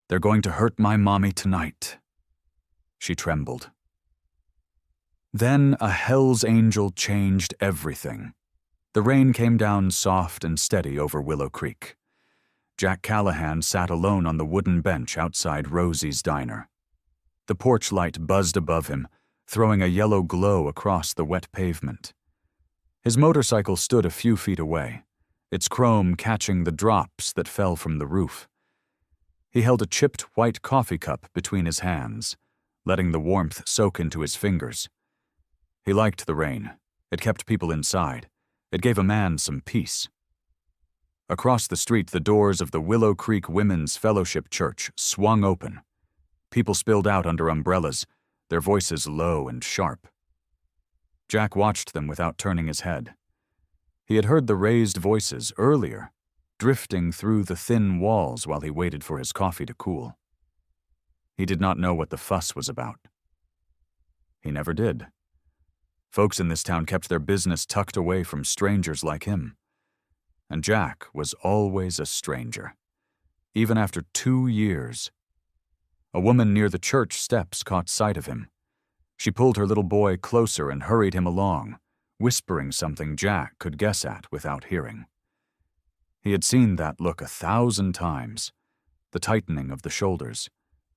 They're going to hurt my mommy tonight." She trembled. Then a Hell's Angel changed everything. The rain came down soft and steady over Willow Creek. Jack Callahan sat alone on the wooden bench outside Rosie's diner. The porch light buzzed above him, throwing a yellow glow across the wet pavement. His motorcycle stood a few feet away, its chrome catching the drops that fell from the roof. He held a chipped white coffee cup between his hands, letting the warmth soak into his fingers. He liked the rain. It kept people inside. It gave a man some peace. Across the street, the doors of the Willow Creek Women's Fellowship Church swung open. People spilled out under umbrellas, their voices low and sharp. Jack watched them without turning his head. He had heard the raised voices earlier, drifting through the thin walls while he waited for his coffee to cool. He did not know what the fuss was about. He never did. Folks in this town kept their business tucked away from strangers like him. And Jack was always a stranger, even after 2 years. A woman near the church steps caught sight of him. She pulled her little boy closer and hurried him along, whispering something Jack could guess at without hearing. He had seen that look 1,000 times, the tightening of the shoulders,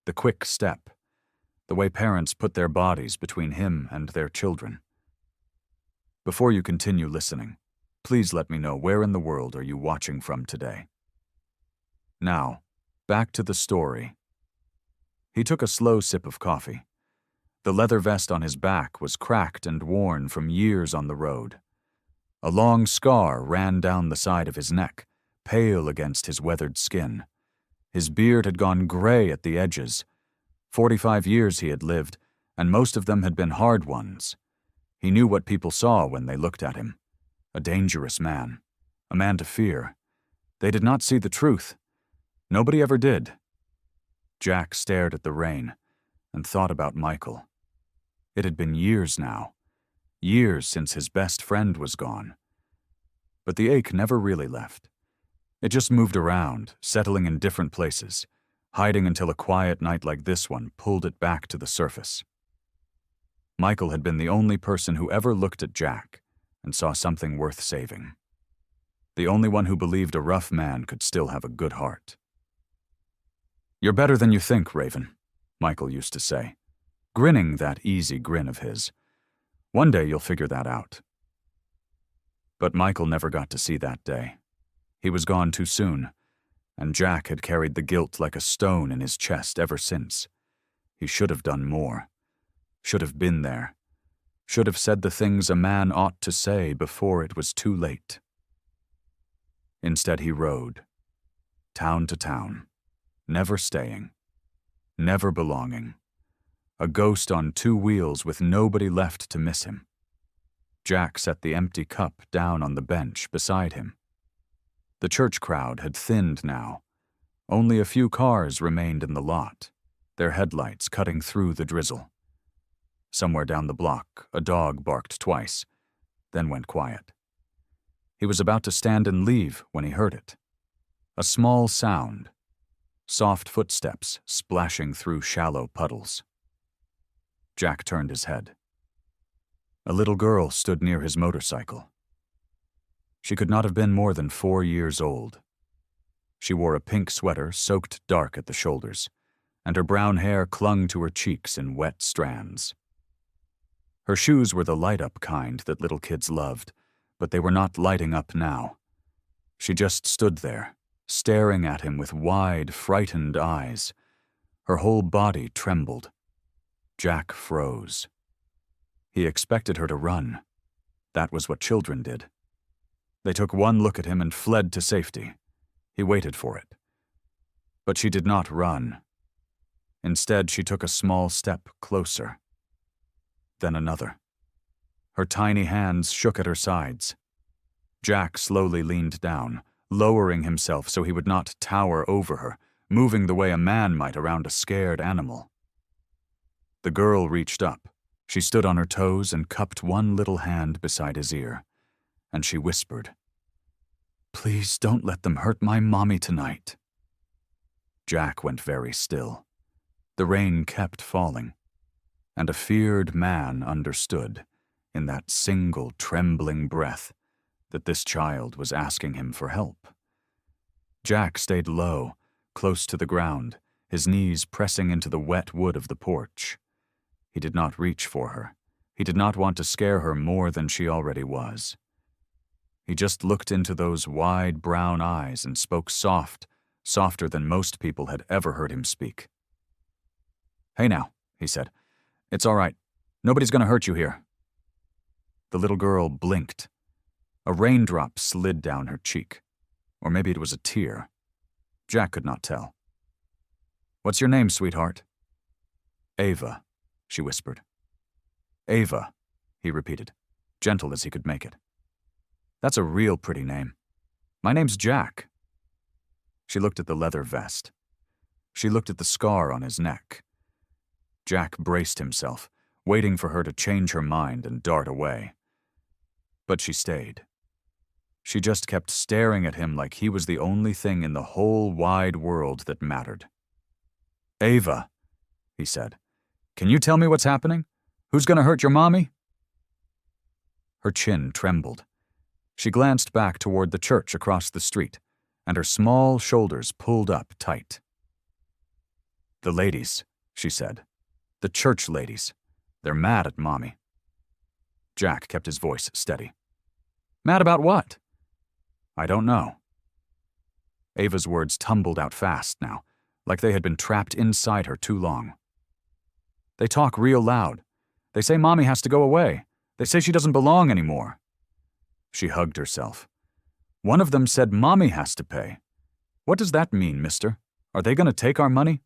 the quick step, the way parents put their bodies between him and their children. Before you continue listening, please let me know where in the world are you watching from today. Now, back to the story. He took a slow sip of coffee. The leather vest on his back was cracked and worn from years on the road. A long scar ran down the side of his neck, pale against his weathered skin. His beard had gone gray at the edges. 45 years he had lived, and most of them had been hard ones. He knew what people saw when they looked at him. A dangerous man, a man to fear. They did not see the truth. Nobody ever did. Jack stared at the rain and thought about Michael. It had been years now, years since his best friend was gone. But the ache never really left. It just moved around, settling in different places, hiding until a quiet night like this one pulled it back to the surface. Michael had been the only person who ever looked at Jack and saw something worth saving. The only one who believed a rough man could still have a good heart. "You're better than you think, Raven," Michael used to say, grinning that easy grin of his. "One day you'll figure that out." But Michael never got to see that day. He was gone too soon, and Jack had carried the guilt like a stone in his chest ever since. He should have done more. Should have been there. Should have said the things a man ought to say before it was too late. Instead he rode, town to town, never staying, never belonging, a ghost on 2 wheels with nobody left to miss him. Jack set the empty cup down on the bench beside him. The church crowd had thinned now. Only a few cars remained in the lot, their headlights cutting through the drizzle. Somewhere down the block, a dog barked twice, then went quiet. He was about to stand and leave when he heard it. A small sound, soft footsteps splashing through shallow puddles. Jack turned his head. A little girl stood near his motorcycle. She could not have been more than 4 years old. She wore a pink sweater soaked dark at the shoulders, and her brown hair clung to her cheeks in wet strands. Her shoes were the light-up kind that little kids loved, but they were not lighting up now. She just stood there, staring at him with wide, frightened eyes. Her whole body trembled. Jack froze. He expected her to run. That was what children did. They took one look at him and fled to safety. He waited for it. But she did not run. Instead, she took a small step closer. Then another. Her tiny hands shook at her sides. Jack slowly leaned down, lowering himself so he would not tower over her, moving the way a man might around a scared animal. The girl reached up. She stood on her toes and cupped one little hand beside his ear, and she whispered, "Please don't let them hurt my mommy tonight." Jack went very still. The rain kept falling, and a feared man understood, in that single trembling breath, that this child was asking him for help. Jack stayed low, close to the ground, his knees pressing into the wet wood of the porch. He did not reach for her. He did not want to scare her more than she already was. He just looked into those wide brown eyes and spoke softer than most people had ever heard him speak. "Hey now," he said. "It's all right. Nobody's going to hurt you here." The little girl blinked. A raindrop slid down her cheek. Or maybe it was a tear. Jack could not tell. "What's your name, sweetheart?" "Ava," she whispered. "Ava," he repeated, gentle as he could make it. "That's a real pretty name. My name's Jack." She looked at the leather vest. She looked at the scar on his neck. Jack braced himself, waiting for her to change her mind and dart away. But she stayed. She just kept staring at him like he was the only thing in the whole wide world that mattered. "Ava," he said, "can you tell me what's happening? Who's going to hurt your mommy?" Her chin trembled. She glanced back toward the church across the street, and her small shoulders pulled up tight. "The ladies," she said. "The church ladies. They're mad at Mommy." Jack kept his voice steady. "Mad about what?" "I don't know." Ava's words tumbled out fast now, like they had been trapped inside her too long. "They talk real loud. They say Mommy has to go away. They say she doesn't belong anymore." She hugged herself. "One of them said Mommy has to pay. What does that mean, mister? Are they going to take our money?"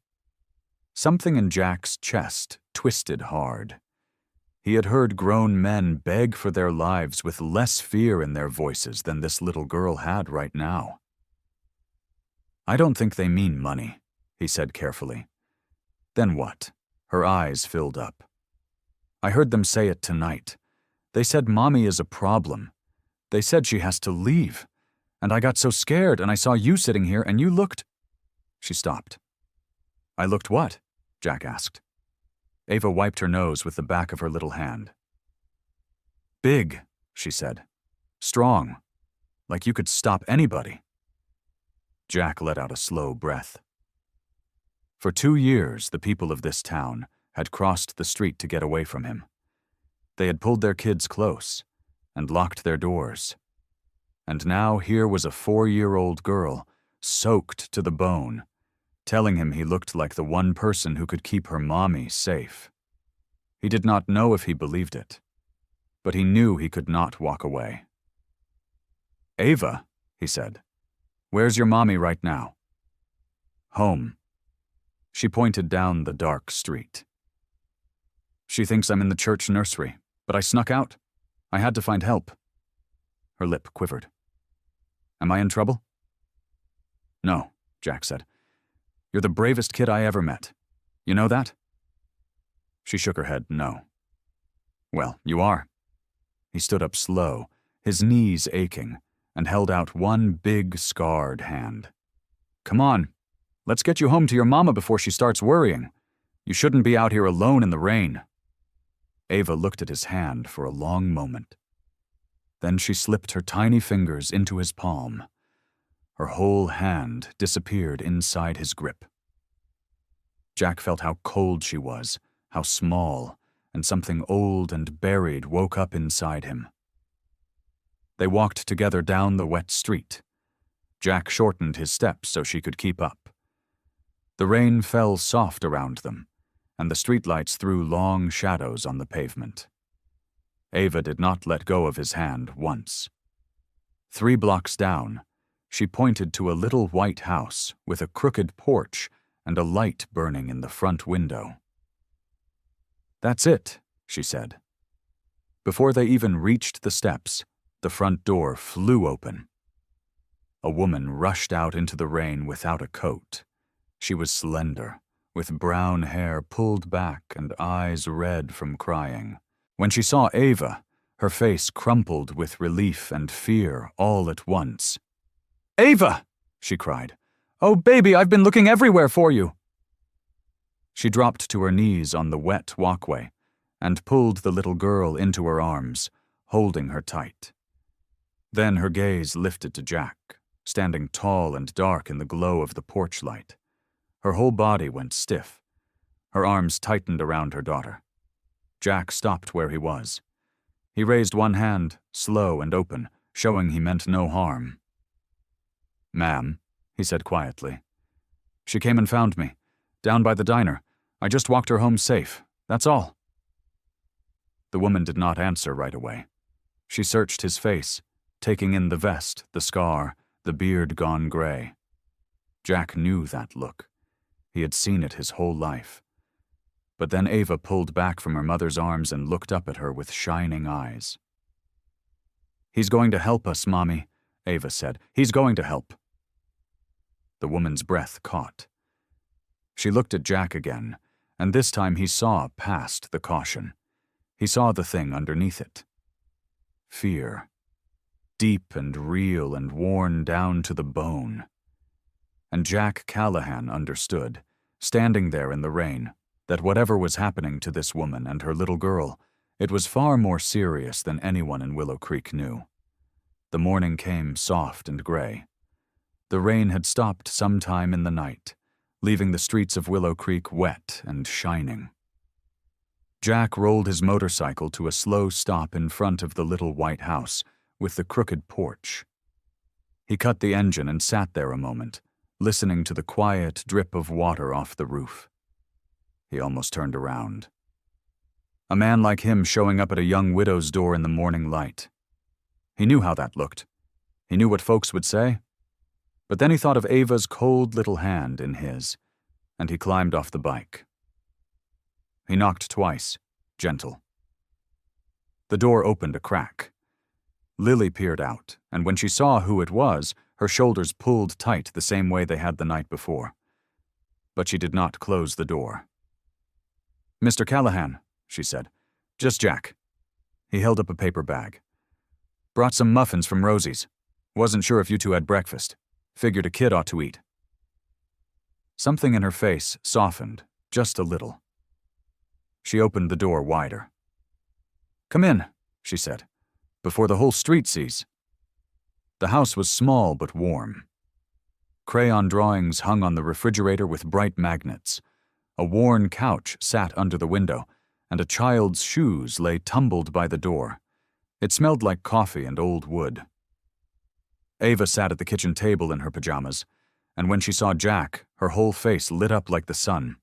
Something in Jack's chest twisted hard. He had heard grown men beg for their lives with less fear in their voices than this little girl had right now. "I don't think they mean money," he said carefully. "Then what?" Her eyes filled up. "I heard them say it tonight. They said Mommy is a problem. They said she has to leave. And I got so scared, and I saw you sitting here, and you looked—" She stopped. "I looked what?" Jack asked. Ava wiped her nose with the back of her little hand. "Big," she said. "Strong. Like you could stop anybody." Jack let out a slow breath. For 2 years, the people of this town had crossed the street to get away from him. They had pulled their kids close and locked their doors. And now here was a 4-year-old girl, soaked to the bone, telling him he looked like the one person who could keep her mommy safe. He did not know if he believed it, but he knew he could not walk away. "Ava," he said, "where's your mommy right now?" "Home." She pointed down the dark street. "She thinks I'm in the church nursery, but I snuck out. I had to find help." Her lip quivered. "Am I in trouble?" "No," Jack said. "You're the bravest kid I ever met. You know that?" She shook her head no. "Well, you are." He stood up slow, his knees aching, and held out one big, scarred hand. "Come on. Let's get you home to your mama before she starts worrying. You shouldn't be out here alone in the rain." Ava looked at his hand for a long moment. Then she slipped her tiny fingers into his palm. Her whole hand disappeared inside his grip. Jack felt how cold she was, how small, and something old and buried woke up inside him. They walked together down the wet street. Jack shortened his steps so she could keep up. The rain fell soft around them, and the streetlights threw long shadows on the pavement. Ava did not let go of his hand once. 3 blocks down, she pointed to a little white house with a crooked porch and a light burning in the front window. "That's it," she said. Before they even reached the steps, the front door flew open. A woman rushed out into the rain without a coat. She was slender, with brown hair pulled back and eyes red from crying. When she saw Ava, her face crumpled with relief and fear all at once. "Ava!" she cried. "Oh, baby, I've been looking everywhere for you." She dropped to her knees on the wet walkway and pulled the little girl into her arms, holding her tight. Then her gaze lifted to Jack, standing tall and dark in the glow of the porch light. Her whole body went stiff. Her arms tightened around her daughter. Jack stopped where he was. He raised one hand, slow and open, showing he meant no harm. "Ma'am," he said quietly. "She came and found me, down by the diner. I just walked her home safe. That's all." The woman did not answer right away. She searched his face, taking in the vest, the scar, the beard gone gray. Jack knew that look. He had seen it his whole life. But then Ava pulled back from her mother's arms and looked up at her with shining eyes. "He's going to help us, Mommy," Ava said. "He's going to help." The woman's breath caught. She looked at Jack again, and this time he saw past the caution. He saw the thing underneath it. Fear. Deep and real and worn down to the bone. And Jack Callahan understood, standing there in the rain, that whatever was happening to this woman and her little girl, it was far more serious than anyone in Willow Creek knew. The morning came soft and gray. The rain had stopped sometime in the night, leaving the streets of Willow Creek wet and shining. Jack rolled his motorcycle to a slow stop in front of the little white house with the crooked porch. He cut the engine and sat there a moment, listening to the quiet drip of water off the roof. He almost turned around. A man like him showing up at a young widow's door in the morning light. He knew how that looked. He knew what folks would say. But then he thought of Ava's cold little hand in his, and he climbed off the bike. He knocked twice, gentle. The door opened a crack. Lily peered out, and when she saw who it was, her shoulders pulled tight the same way they had the night before. But she did not close the door. "Mr. Callahan," she said. "Just Jack." He held up a paper bag. "Brought some muffins from Rosie's. Wasn't sure if you two had breakfast. Figured a kid ought to eat." Something in her face softened, just a little. She opened the door wider. "Come in," she said, "before the whole street sees." The house was small but warm. Crayon drawings hung on the refrigerator with bright magnets. A worn couch sat under the window, and a child's shoes lay tumbled by the door. It smelled like coffee and old wood. Ava sat at the kitchen table in her pajamas, and when she saw Jack, her whole face lit up like the sun.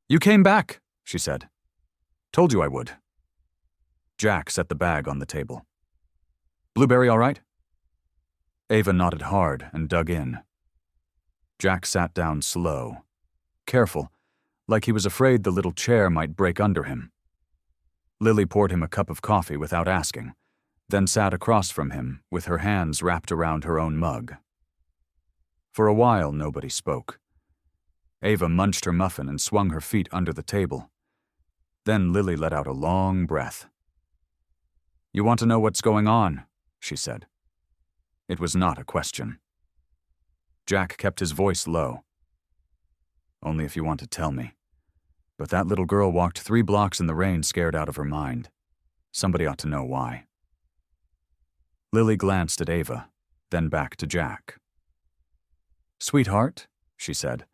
"You came back," she said. "Told you I would." Jack set the bag on the table. "Blueberry all right?" Ava nodded hard and dug in. Jack sat down slow, careful, like he was afraid the little chair might break under him. Lily poured him a cup of coffee without asking, then sat across from him with her hands wrapped around her own mug. For a while, nobody spoke. Ava munched her muffin and swung her feet under the table. Then Lily let out a long breath. "You want to know what's going on?" she said. It was not a question. Jack kept his voice low. "Only if you want to tell me. But that little girl walked 3 blocks in the rain scared out of her mind. Somebody ought to know why." Lily glanced at Ava, then back to Jack. "Sweetheart," she said,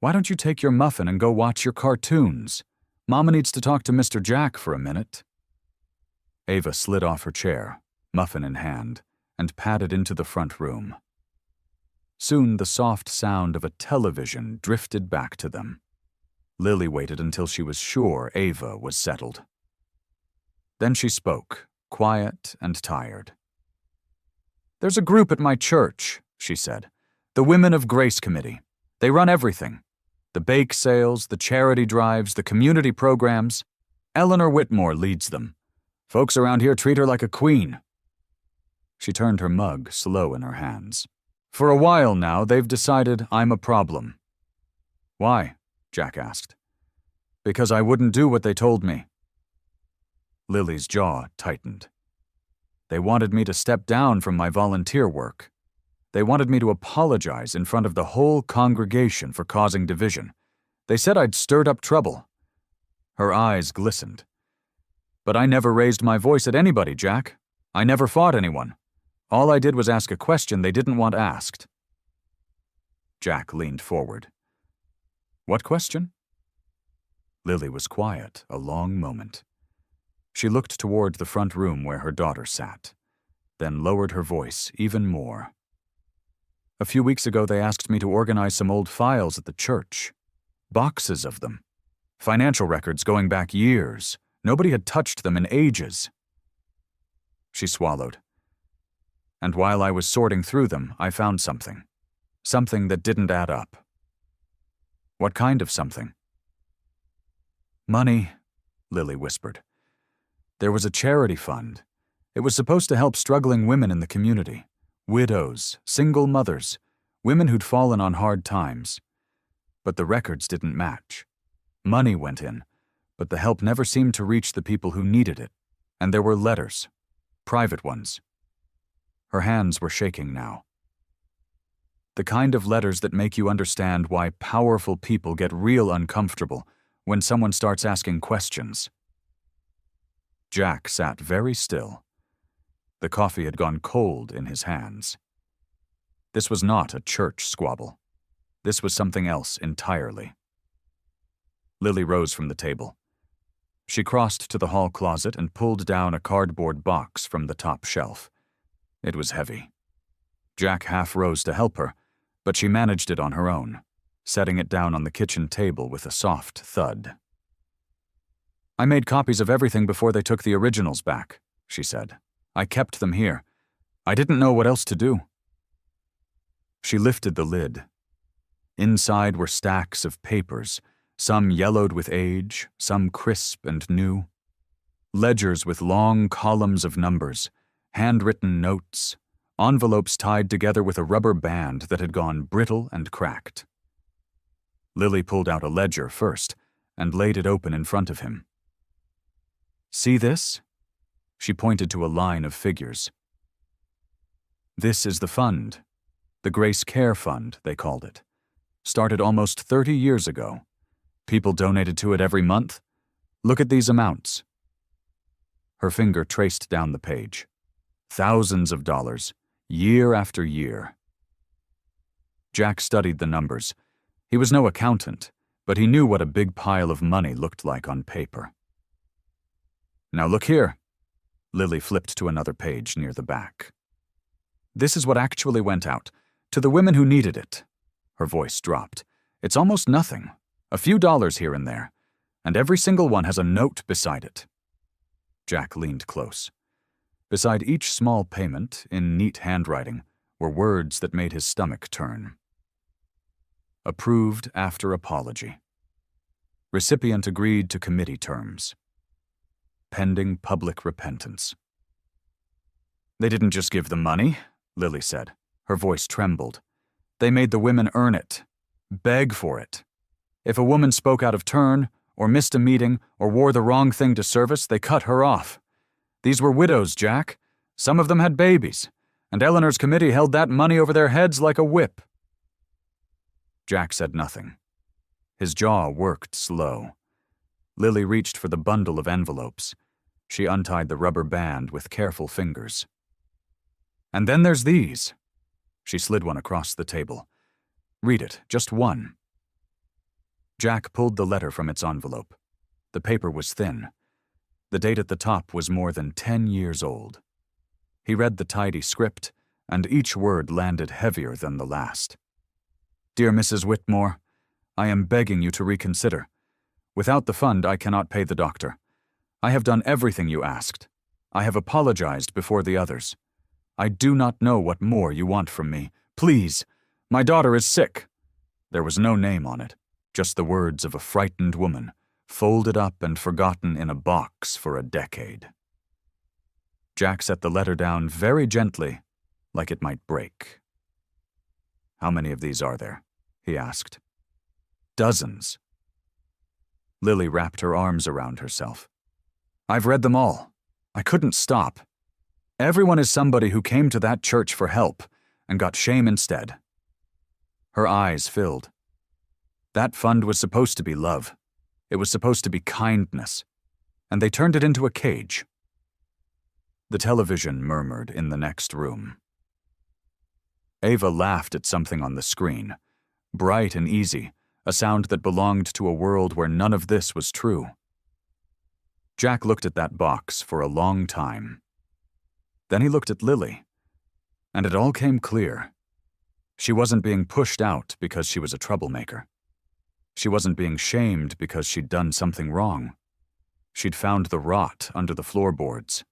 "why don't you take your muffin and go watch your cartoons? Mama needs to talk to Mr. Jack for a minute." Ava slid off her chair, muffin in hand, and padded into the front room. Soon the soft sound of a television drifted back to them. Lily waited until she was sure Ava was settled. Then she spoke, quiet and tired. "There's a group at my church," she said. "The Women of Grace Committee. They run everything. The bake sales, the charity drives, the community programs. Eleanor Whitmore leads them. Folks around here treat her like a queen." She turned her mug slow in her hands. "For a while now, they've decided I'm a problem." "Why?" Jack asked. "Because I wouldn't do what they told me." Lily's jaw tightened. "They wanted me to step down from my volunteer work. They wanted me to apologize in front of the whole congregation for causing division. They said I'd stirred up trouble. Her eyes glistened. But I never raised my voice at anybody, Jack. I never fought anyone. All I did was ask a question they didn't want asked. Jack leaned forward. What question? Lily was quiet a long moment. She looked toward the front room where her daughter sat, then lowered her voice even more. A few weeks ago, they asked me to organize some old files at the church. Boxes of them. Financial records going back years. Nobody had touched them in ages. She swallowed. And while I was sorting through them, I found something. Something that didn't add up. What kind of something? Money, Lily whispered. There was a charity fund. It was supposed to help struggling women in the community. Widows, single mothers, women who'd fallen on hard times. But the records didn't match. Money went in, but the help never seemed to reach the people who needed it. And there were letters, private ones. Her hands were shaking now. The kind of letters that make you understand why powerful people get real uncomfortable when someone starts asking questions. Jack sat very still. The coffee had gone cold in his hands. This was not a church squabble. This was something else entirely. Lily rose from the table. She crossed to the hall closet and pulled down a cardboard box from the top shelf. It was heavy. Jack half rose to help her, but she managed it on her own, setting it down on the kitchen table with a soft thud. I made copies of everything before they took the originals back, she said. I kept them here. I didn't know what else to do. She lifted the lid. Inside were stacks of papers, some yellowed with age, some crisp and new. Ledgers with long columns of numbers, handwritten notes, envelopes tied together with a rubber band that had gone brittle and cracked. Lily pulled out a ledger first and laid it open in front of him. See this? She pointed to a line of figures. This is the fund. The Grace Care Fund, they called it. Started almost 30 years ago. People donated to it every month. Look at these amounts. Her finger traced down the page. Thousands of dollars, year after year. Jack studied the numbers. He was no accountant, but he knew what a big pile of money looked like on paper. Now look here. Lily flipped to another page near the back. This is what actually went out, to the women who needed it. Her voice dropped. It's almost nothing. A few dollars here and there, and every single one has a note beside it. Jack leaned close. Beside each small payment, in neat handwriting, were words that made his stomach turn. Approved after apology. Recipient agreed to committee terms. Pending public repentance. They didn't just give the money, Lily said. Her voice trembled. They made the women earn it, beg for it. If a woman spoke out of turn, or missed a meeting, or wore the wrong thing to service, they cut her off. These were widows, Jack. Some of them had babies, and Eleanor's committee held that money over their heads like a whip. Jack said nothing. His jaw worked slow. Lily reached for the bundle of envelopes. She untied the rubber band with careful fingers. And then there's these. She slid one across the table. Read it, just one. Jack pulled the letter from its envelope. The paper was thin. The date at the top was more than 10 years old. He read the tidy script, and each word landed heavier than the last. Dear Mrs. Whitmore, I am begging you to reconsider. Without the fund, I cannot pay the doctor. I have done everything you asked. I have apologized before the others. I do not know what more you want from me. Please, my daughter is sick. There was no name on it, just the words of a frightened woman, folded up and forgotten in a box for a decade. Jack set the letter down very gently, like it might break. How many of these are there? He asked. Dozens. Lily wrapped her arms around herself. I've read them all. I couldn't stop. Everyone is somebody who came to that church for help, and got shame instead. Her eyes filled. That fund was supposed to be love. It was supposed to be kindness. And they turned it into a cage. The television murmured in the next room. Ava laughed at something on the screen. Bright and easy, a sound that belonged to a world where none of this was true. Jack looked at that box for a long time. Then he looked at Lily, and it all came clear. She wasn't being pushed out because she was a troublemaker. She wasn't being shamed because she'd done something wrong. She'd found the rot under the floorboards.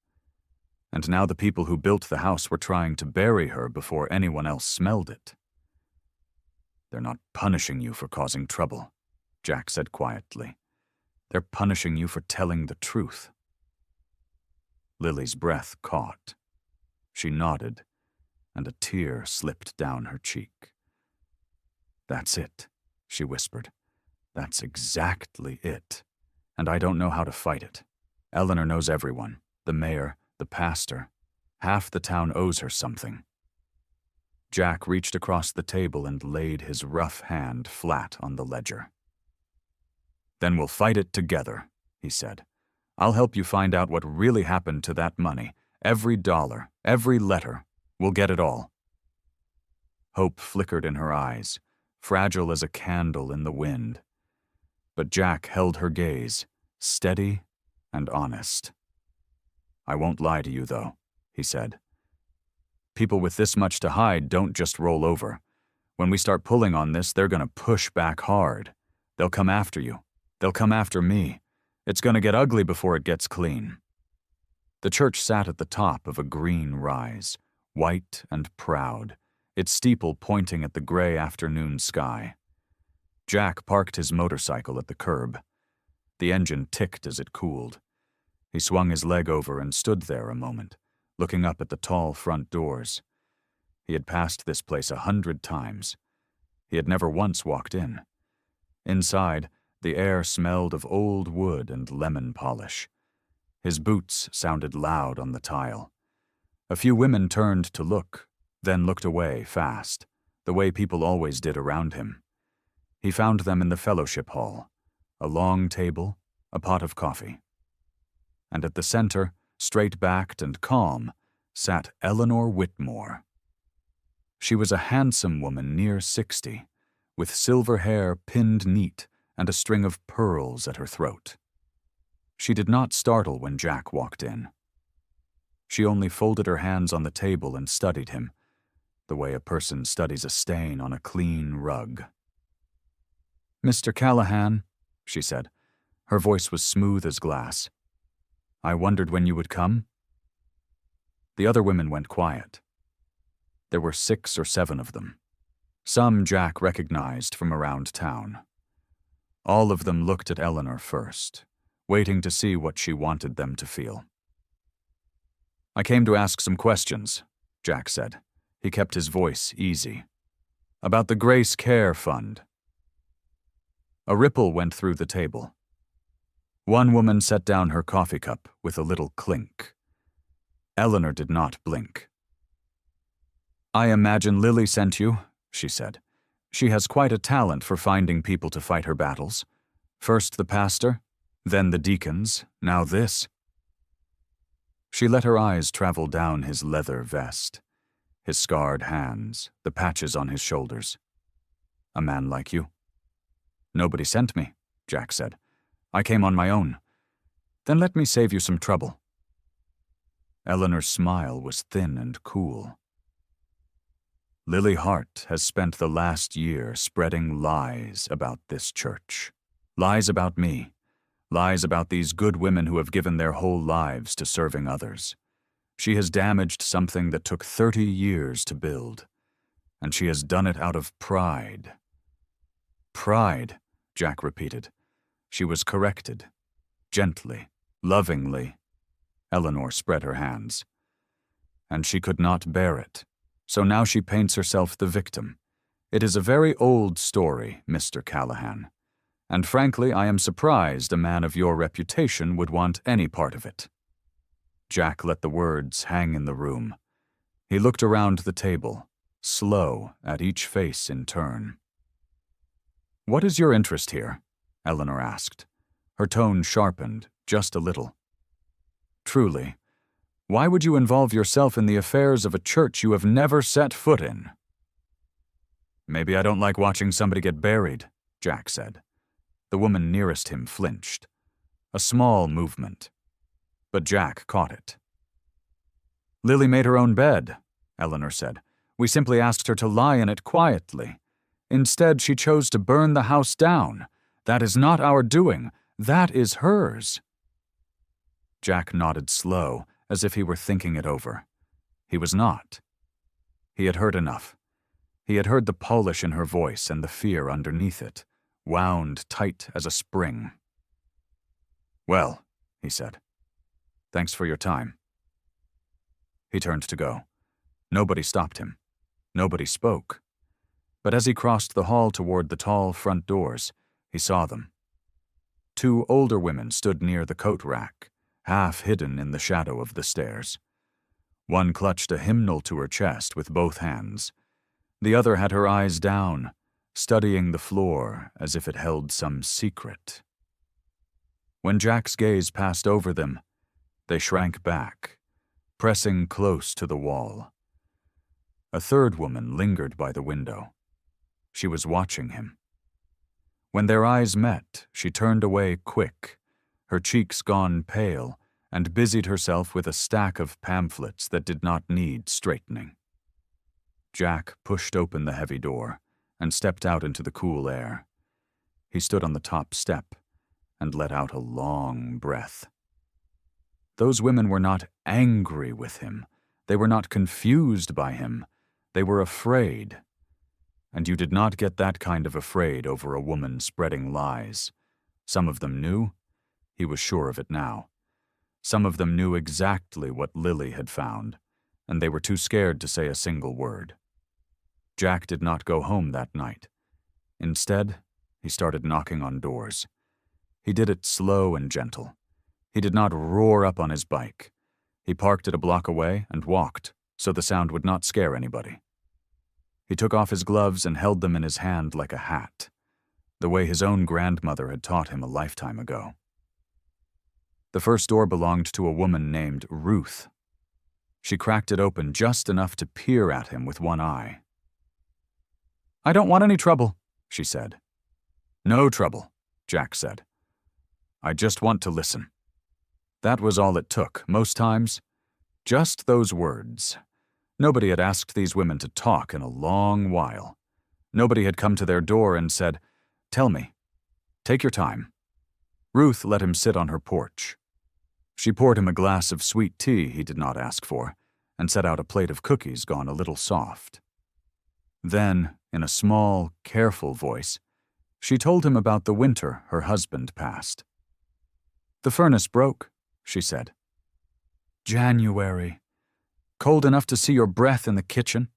And now the people who built the house were trying to bury her before anyone else smelled it. "They're not punishing you for causing trouble," Jack said quietly. "They're punishing you for telling the truth." Lily's breath caught. She nodded, and a tear slipped down her cheek. "That's it," she whispered. "That's exactly it. And I don't know how to fight it. Eleanor knows everyone, the mayor, the pastor. Half the town owes her something." Jack reached across the table and laid his rough hand flat on the ledger. "Then we'll fight it together," he said. "I'll help you find out what really happened to that money. Every dollar, every letter. We'll get it all." Hope flickered in her eyes, fragile as a candle in the wind. But Jack held her gaze, steady and honest. "I won't lie to you, though," he said. "People with this much to hide don't just roll over. When we start pulling on this, they're going to push back hard. They'll come after you. They'll come after me. It's going to get ugly before it gets clean." The church sat at the top of a green rise, white and proud, its steeple pointing at the gray afternoon sky. Jack parked his motorcycle at the curb. The engine ticked as it cooled. He swung his leg over and stood there a moment, looking up at the tall front doors. He had passed this place 100 times. He had never once walked in. Inside, the air smelled of old wood and lemon polish. His boots sounded loud on the tile. A few women turned to look, then looked away fast, the way people always did around him. He found them in the fellowship hall, a long table, a pot of coffee. And at the center, straight-backed and calm, sat Eleanor Whitmore. She was a handsome woman near 60, with silver hair pinned neat and a string of pearls at her throat. She did not startle when Jack walked in. She only folded her hands on the table and studied him, the way a person studies a stain on a clean rug. "Mr. Callahan," she said. Her voice was smooth as glass. "I wondered when you would come." The other women went quiet. There were 6 or 7 of them. Some Jack recognized from around town. All of them looked at Eleanor first, waiting to see what she wanted them to feel. "I came to ask some questions," Jack said. He kept his voice easy. "About the Grace Care Fund." A ripple went through the table. One woman set down her coffee cup with a little clink. Eleanor did not blink. "I imagine Lily sent you," she said. "She has quite a talent for finding people to fight her battles. First the pastor, then the deacons, now this." She let her eyes travel down his leather vest, his scarred hands, the patches on his shoulders. "A man like you?" "Nobody sent me," Jack said. "I came on my own." "Then let me save you some trouble." Eleanor's smile was thin and cool. "Lily Hart has spent the last year spreading lies about this church. Lies about me. Lies about these good women who have given their whole lives to serving others. She has damaged something that took 30 years to build. And she has done it out of pride." "Pride," Jack repeated. She was corrected. Gently, lovingly. Eleanor spread her hands. "And she could not bear it. So now she paints herself the victim. It is a very old story, Mr. Callahan. And frankly, I am surprised a man of your reputation would want any part of it." Jack let the words hang in the room. He looked around the table, slow at each face in turn. "What is your interest here?" Eleanor asked. Her tone sharpened just a little. "Truly, why would you involve yourself in the affairs of a church you have never set foot in?" "Maybe I don't like watching somebody get buried," Jack said. The woman nearest him flinched. A small movement. But Jack caught it. "Lily made her own bed," Eleanor said. "We simply asked her to lie in it quietly. Instead, she chose to burn the house down. That is not our doing. That is hers." Jack nodded slow, as if he were thinking it over. He was not. He had heard enough. He had heard the polish in her voice and the fear underneath it, wound tight as a spring. "Well," he said, "thanks for your time." He turned to go. Nobody stopped him. Nobody spoke. But as he crossed the hall toward the tall front doors, he saw them. 2 older women stood near the coat rack, half hidden in the shadow of the stairs. One clutched a hymnal to her chest with both hands. The other had her eyes down, studying the floor as if it held some secret. When Jack's gaze passed over them, they shrank back, pressing close to the wall. A third woman lingered by the window. She was watching him. When their eyes met, she turned away quick, her cheeks gone pale, and busied herself with a stack of pamphlets that did not need straightening. Jack pushed open the heavy door and stepped out into the cool air. He stood on the top step and let out a long breath. Those women were not angry with him. They were not confused by him. They were afraid. And you did not get that kind of afraid over a woman spreading lies. Some of them knew. He was sure of it now. Some of them knew exactly what Lily had found, and they were too scared to say a single word. Jack did not go home that night. Instead, he started knocking on doors. He did it slow and gentle. He did not roar up on his bike. He parked it a block away and walked, so the sound would not scare anybody. He took off his gloves and held them in his hand like a hat, the way his own grandmother had taught him a lifetime ago. The first door belonged to a woman named Ruth. She cracked it open just enough to peer at him with one eye. "I don't want any trouble," she said. "No trouble," Jack said. "I just want to listen." That was all it took, most times. Just those words. Nobody had asked these women to talk in a long while. Nobody had come to their door and said, "Tell me. Take your time." Ruth let him sit on her porch. She poured him a glass of sweet tea he did not ask for, and set out a plate of cookies gone a little soft. Then, in a small, careful voice, she told him about the winter her husband passed. "The furnace broke," she said. "January. Cold enough to see your breath in the kitchen.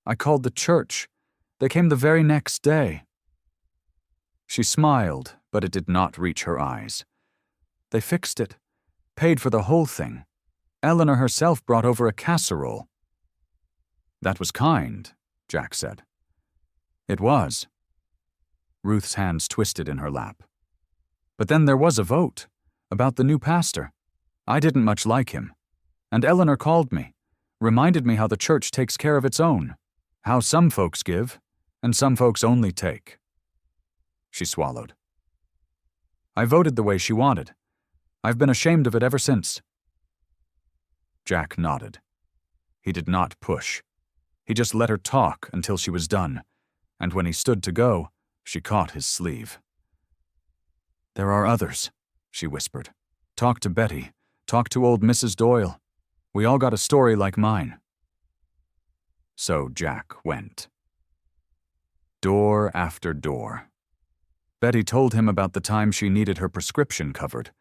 I called the church. They came the very next day." She smiled, but it did not reach her eyes. "They fixed it. Paid for the whole thing. Eleanor herself brought over a casserole." "That was kind," Jack said. "It was." Ruth's hands twisted in her lap. "But then there was a vote about the new pastor. I didn't much like him. And Eleanor called me, reminded me how the church takes care of its own, how some folks give, and some folks only take." She swallowed. "I voted the way she wanted. I've been ashamed of it ever since." Jack nodded. He did not push. He just let her talk until she was done, and when he stood to go, she caught his sleeve. "There are others," she whispered. "Talk to Betty. Talk to old Mrs. Doyle. We all got a story like mine." So Jack went. Door after door. Betty told him about the time she needed her prescription covered,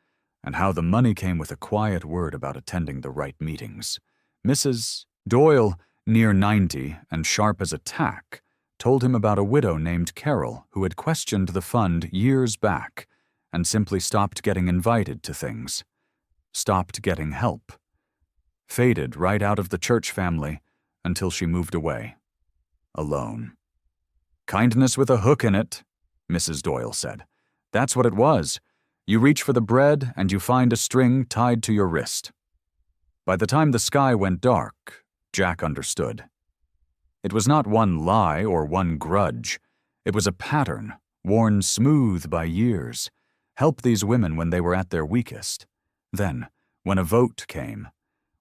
and how the money came with a quiet word about attending the right meetings. Mrs. Doyle, near 90 and sharp as a tack, told him about a widow named Carol who had questioned the fund years back and simply stopped getting invited to things, stopped getting help, faded right out of the church family until she moved away. alone. "Kindness with a hook in it," Mrs. Doyle said. "That's what it was. You reach for the bread and you find a string tied to your wrist." By the time the sky went dark, Jack understood. It was not one lie or one grudge. It was a pattern, worn smooth by years. Help these women when they were at their weakest. Then, when a vote came,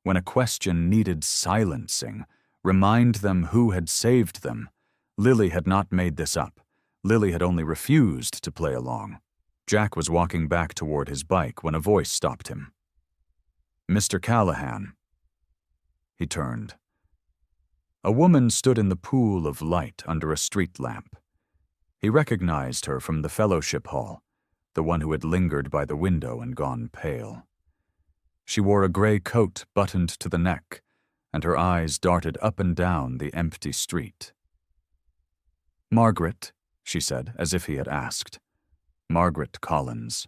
when a question needed silencing, remind them who had saved them. Lily had not made this up. Lily had only refused to play along. Jack was walking back toward his bike when a voice stopped him. "Mr. Callahan." He turned. A woman stood in the pool of light under a street lamp. He recognized her from the fellowship hall, the one who had lingered by the window and gone pale. She wore a gray coat buttoned to the neck, and her eyes darted up and down the empty street. "Margaret," she said, as if he had asked. "Margaret Collins."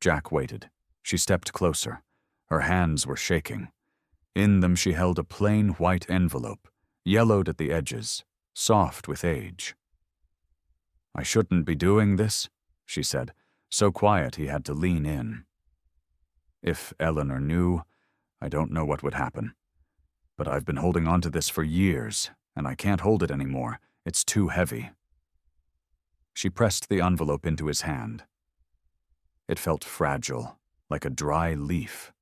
Jack waited. She stepped closer. Her hands were shaking. In them she held a plain white envelope, yellowed at the edges, soft with age. "I shouldn't be doing this," she said, so quiet he had to lean in. "If Eleanor knew, I don't know what would happen. But I've been holding on to this for years, and I can't hold it anymore. It's too heavy." She pressed the envelope into his hand. It felt fragile, like a dry leaf.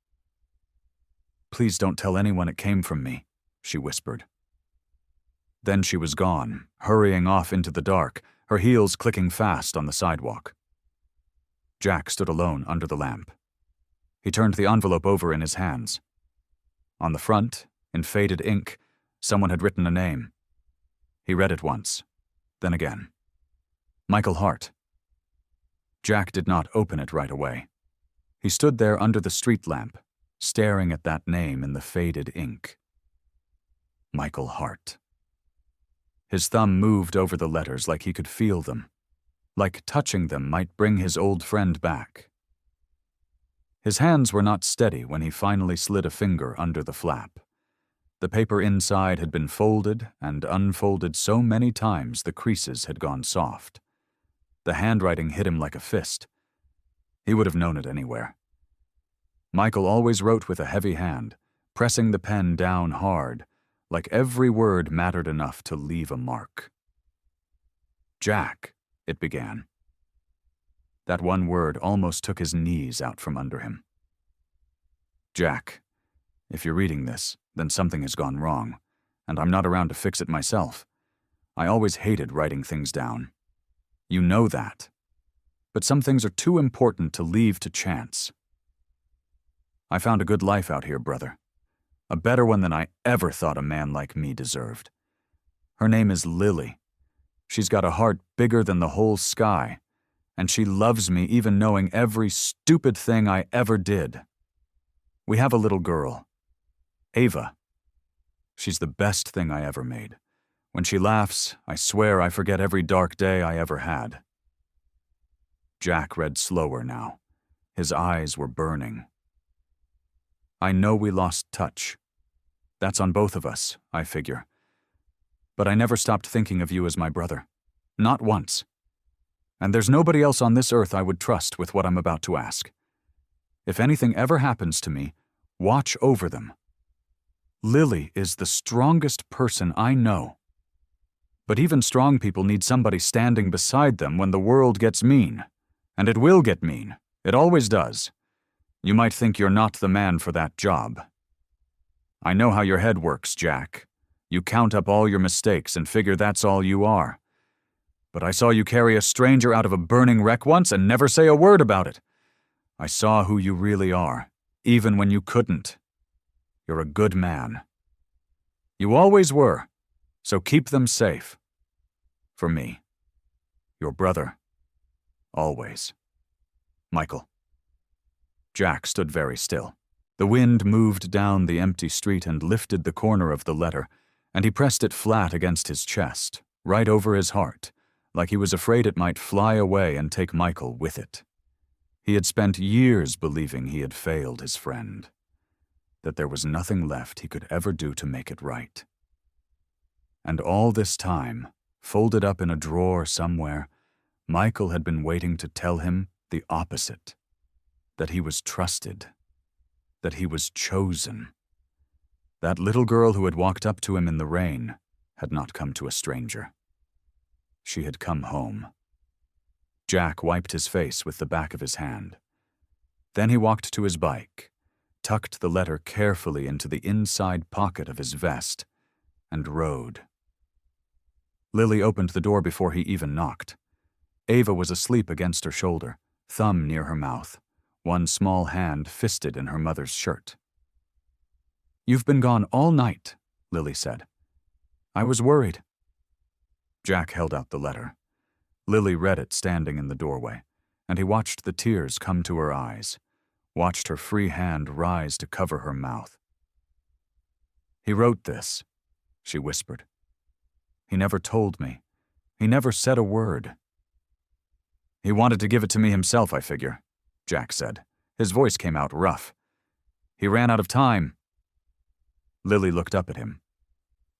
"Please don't tell anyone it came from me," she whispered. Then she was gone, hurrying off into the dark, her heels clicking fast on the sidewalk. Jack stood alone under the lamp. He turned the envelope over in his hands. On the front, in faded ink, someone had written a name. He read it once, then again. Michael Hart. Jack did not open it right away. He stood there under the street lamp, staring at that name in the faded ink. Michael Hart. His thumb moved over the letters like he could feel them, like touching them might bring his old friend back. His hands were not steady when he finally slid a finger under the flap. The paper inside had been folded and unfolded so many times the creases had gone soft. The handwriting hit him like a fist. He would have known it anywhere. Michael always wrote with a heavy hand, pressing the pen down hard, like every word mattered enough to leave a mark. "Jack," it began. That one word almost took his knees out from under him. "Jack, if you're reading this, then something has gone wrong, and I'm not around to fix it myself. I always hated writing things down. You know that. But some things are too important to leave to chance. I found a good life out here, brother. A better one than I ever thought a man like me deserved. Her name is Lily. She's got a heart bigger than the whole sky, and she loves me even knowing every stupid thing I ever did. We have a little girl, Ava. She's the best thing I ever made. When she laughs, I swear I forget every dark day I ever had." Jack read slower now. His eyes were burning. "I know we lost touch. That's on both of us, I figure. But I never stopped thinking of you as my brother. Not once. And there's nobody else on this earth I would trust with what I'm about to ask. If anything ever happens to me, watch over them. Lily is the strongest person I know. But even strong people need somebody standing beside them when the world gets mean. And it will get mean. It always does. You might think you're not the man for that job. I know how your head works, Jack. You count up all your mistakes and figure that's all you are. But I saw you carry a stranger out of a burning wreck once and never say a word about it. I saw who you really are, even when you couldn't. You're a good man. You always were, so keep them safe. For me. Your brother. Always. Michael." Jack stood very still. The wind moved down the empty street and lifted the corner of the letter, and he pressed it flat against his chest, right over his heart, like he was afraid it might fly away and take Michael with it. He had spent years believing he had failed his friend, that there was nothing left he could ever do to make it right. And all this time, folded up in a drawer somewhere, Michael had been waiting to tell him the opposite. That he was trusted. That he was chosen. That little girl who had walked up to him in the rain had not come to a stranger. She had come home. Jack wiped his face with the back of his hand. Then he walked to his bike, tucked the letter carefully into the inside pocket of his vest, and rode. Lily opened the door before he even knocked. Ava was asleep against her shoulder, thumb near her mouth, one small hand fisted in her mother's shirt. "You've been gone all night," Lily said. "I was worried." Jack held out the letter. Lily read it standing in the doorway, and he watched the tears come to her eyes, watched her free hand rise to cover her mouth. "He wrote this," she whispered. "He never told me. He never said a word." "He wanted to give it to me himself, I figure," Jack said. His voice came out rough. "He ran out of time." Lily looked up at him.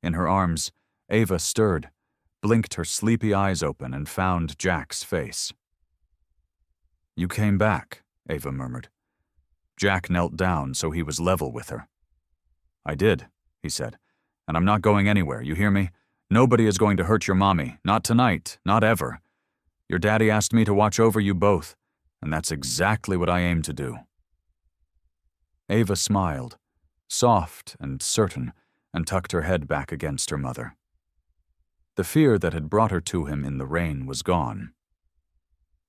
In her arms, Ava stirred, blinked her sleepy eyes open, and found Jack's face. "You came back," Ava murmured. Jack knelt down so he was level with her. "I did," he said, "and I'm not going anywhere, you hear me? Nobody is going to hurt your mommy, not tonight, not ever. Your daddy asked me to watch over you both, and that's exactly what I aim to do." Ava smiled, soft and certain, and tucked her head back against her mother. The fear that had brought her to him in the rain was gone.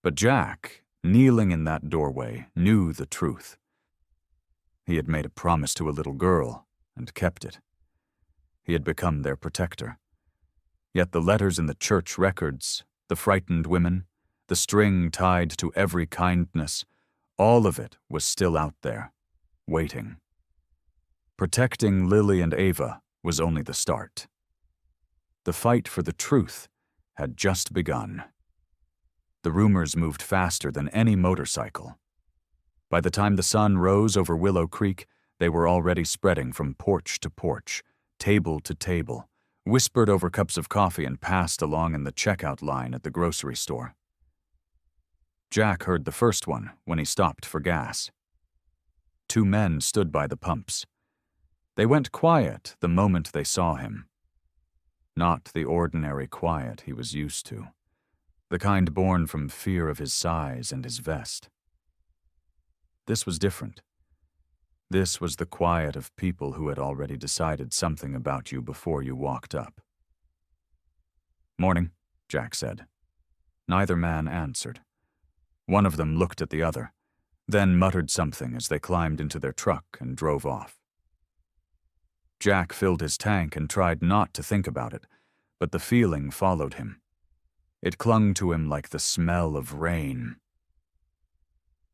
But Jack, kneeling in that doorway, knew the truth. He had made a promise to a little girl, and kept it. He had become their protector. Yet the letters in the church records, the frightened women, the string tied to every kindness, all of it was still out there, waiting. Protecting Lily and Ava was only the start. The fight for the truth had just begun. The rumors moved faster than any motorcycle. By the time the sun rose over Willow Creek, they were already spreading from porch to porch, table to table, whispered over cups of coffee and passed along in the checkout line at the grocery store. Jack heard the first one when he stopped for gas. 2 men stood by the pumps. They went quiet the moment they saw him. Not the ordinary quiet he was used to, the kind born from fear of his size and his vest. This was different. This was the quiet of people who had already decided something about you before you walked up. "Morning," Jack said. Neither man answered. One of them looked at the other, then muttered something as they climbed into their truck and drove off. Jack filled his tank and tried not to think about it, but the feeling followed him. It clung to him like the smell of rain.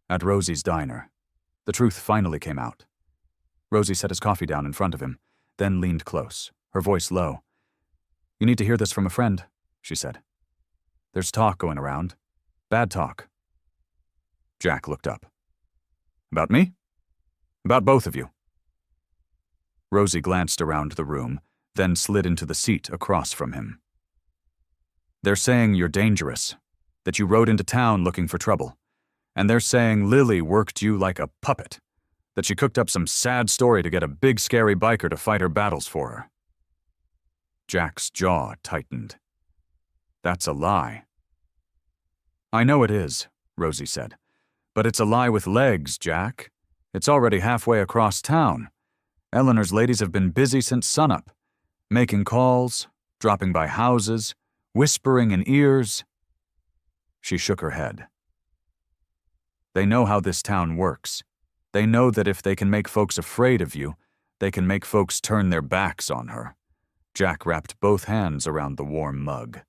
At Rosie's diner, the truth finally came out. Rosie set his coffee down in front of him, then leaned close, her voice low. "You need to hear this from a friend," she said. "There's talk going around. Bad talk." Jack looked up. "About me? About both of you?" Rosie glanced around the room, then slid into the seat across from him. "They're saying you're dangerous, that you rode into town looking for trouble. And they're saying Lily worked you like a puppet, that she cooked up some sad story to get a big scary biker to fight her battles for her." Jack's jaw tightened. "That's a lie." "I know it is," Rosie said. "But it's a lie with legs, Jack. It's already halfway across town. Eleanor's ladies have been busy since sunup, making calls, dropping by houses, whispering in ears." She shook her head. "They know how this town works. They know that if they can make folks afraid of you, they can make folks turn their backs on her." Jack wrapped both hands around the warm mug.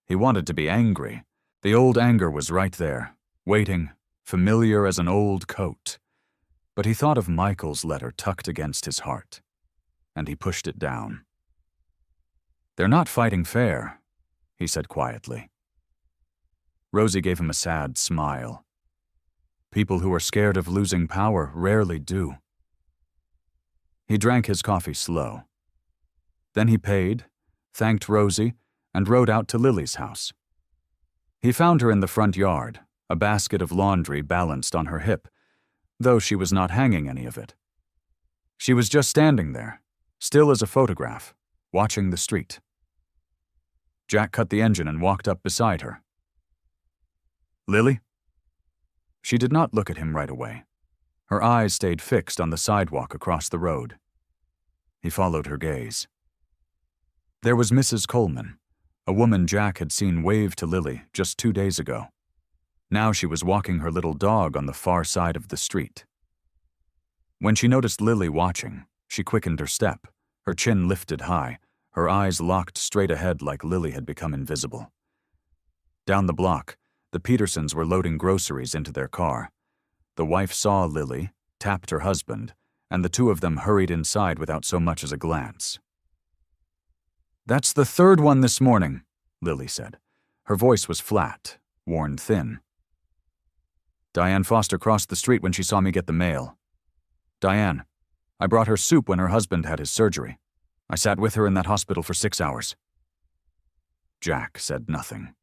He wanted to be angry. The old anger was right there, waiting, familiar as an old coat. But he thought of Michael's letter tucked against his heart, and he pushed it down. "They're not fighting fair," he said quietly. Rosie gave him a sad smile. People who are scared of losing power rarely do. He drank his coffee slow. Then he paid, thanked Rosie, and rode out to Lily's house. He found her in the front yard, a basket of laundry balanced on her hip, though she was not hanging any of it. She was just standing there, still as a photograph, watching the street. Jack cut the engine and walked up beside her. "Lily?" She did not look at him right away. Her eyes stayed fixed on the sidewalk across the road. He followed her gaze. There was Mrs. Coleman, a woman Jack had seen wave to Lily just 2 days ago. Now she was walking her little dog on the far side of the street. When she noticed Lily watching, she quickened her step, her chin lifted high, her eyes locked straight ahead like Lily had become invisible. Down the block, the Petersons were loading groceries into their car. The wife saw Lily, tapped her husband, and the two of them hurried inside without so much as a glance. "That's the third one this morning," Lily said. Her voice was flat, worn thin. "Diane Foster crossed the street when she saw me get the mail. Diane. I brought her soup when her husband had his surgery. I sat with her in that hospital for 6 hours." Jack said nothing.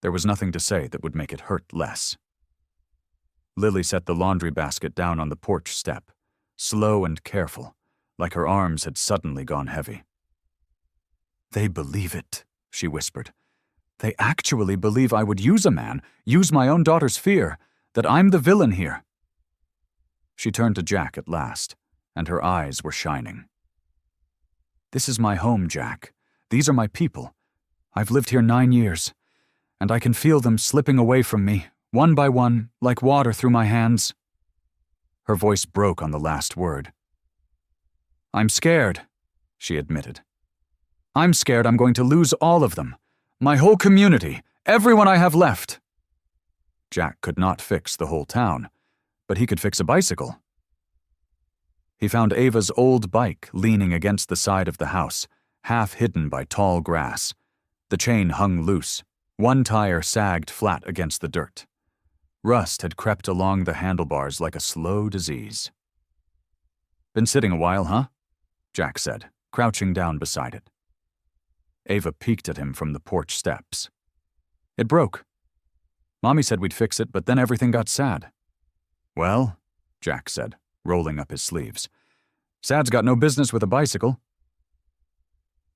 There was nothing to say that would make it hurt less. Lily set the laundry basket down on the porch step, slow and careful, like her arms had suddenly gone heavy. "They believe it," she whispered. "They actually believe I would use a man, use my own daughter's fear, that I'm the villain here." She turned to Jack at last, and her eyes were shining. "This is my home, Jack. These are my people. I've lived here 9 years, and I can feel them slipping away from me, one by one, like water through my hands." Her voice broke on the last word. "I'm scared," she admitted. "I'm scared I'm going to lose all of them. My whole community, everyone I have left." Jack could not fix the whole town, but he could fix a bicycle. He found Ava's old bike leaning against the side of the house, half hidden by tall grass. The chain hung loose. One tire sagged flat against the dirt. Rust had crept along the handlebars like a slow disease. "Been sitting a while, huh?" Jack said, crouching down beside it. Ava peeked at him from the porch steps. "It broke. Mommy said we'd fix it, but then everything got sad." "Well," Jack said, rolling up his sleeves, "Sad's got no business with a bicycle."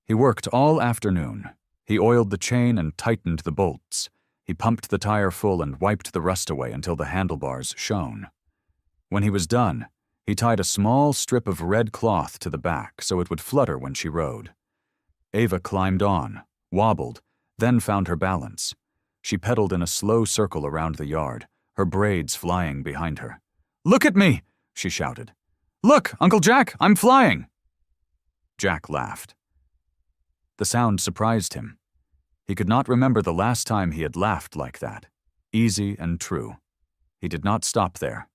He worked all afternoon. He oiled the chain and tightened the bolts. He pumped the tire full and wiped the rust away until the handlebars shone. When he was done, he tied a small strip of red cloth to the back so it would flutter when she rode. Ava climbed on, wobbled, then found her balance. She pedaled in a slow circle around the yard, her braids flying behind her. "Look at me!" she shouted. "Look, Uncle Jack, I'm flying!" Jack laughed. The sound surprised him. He could not remember the last time he had laughed like that, easy and true. He did not stop there.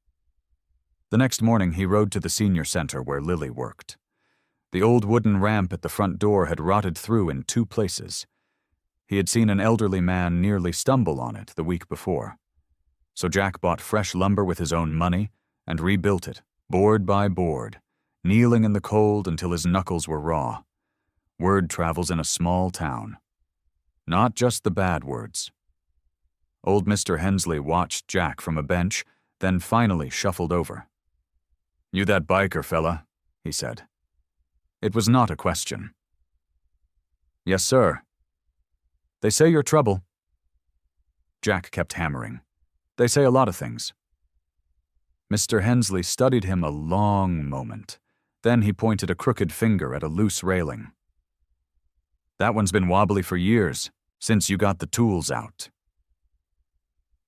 The next morning he rode to the senior center where Lily worked. The old wooden ramp at the front door had rotted through in 2 places. He had seen an elderly man nearly stumble on it the week before. So Jack bought fresh lumber with his own money and rebuilt it, board by board, kneeling in the cold until his knuckles were raw. Word travels in a small town. Not just the bad words. Old Mr. Hensley watched Jack from a bench, then finally shuffled over. "You that biker fella?" he said. It was not a question. "Yes, sir." "They say you're trouble." Jack kept hammering. "They say a lot of things." Mr. Hensley studied him a long moment. Then he pointed a crooked finger at a loose railing. "That one's been wobbly for years, since you got the tools out."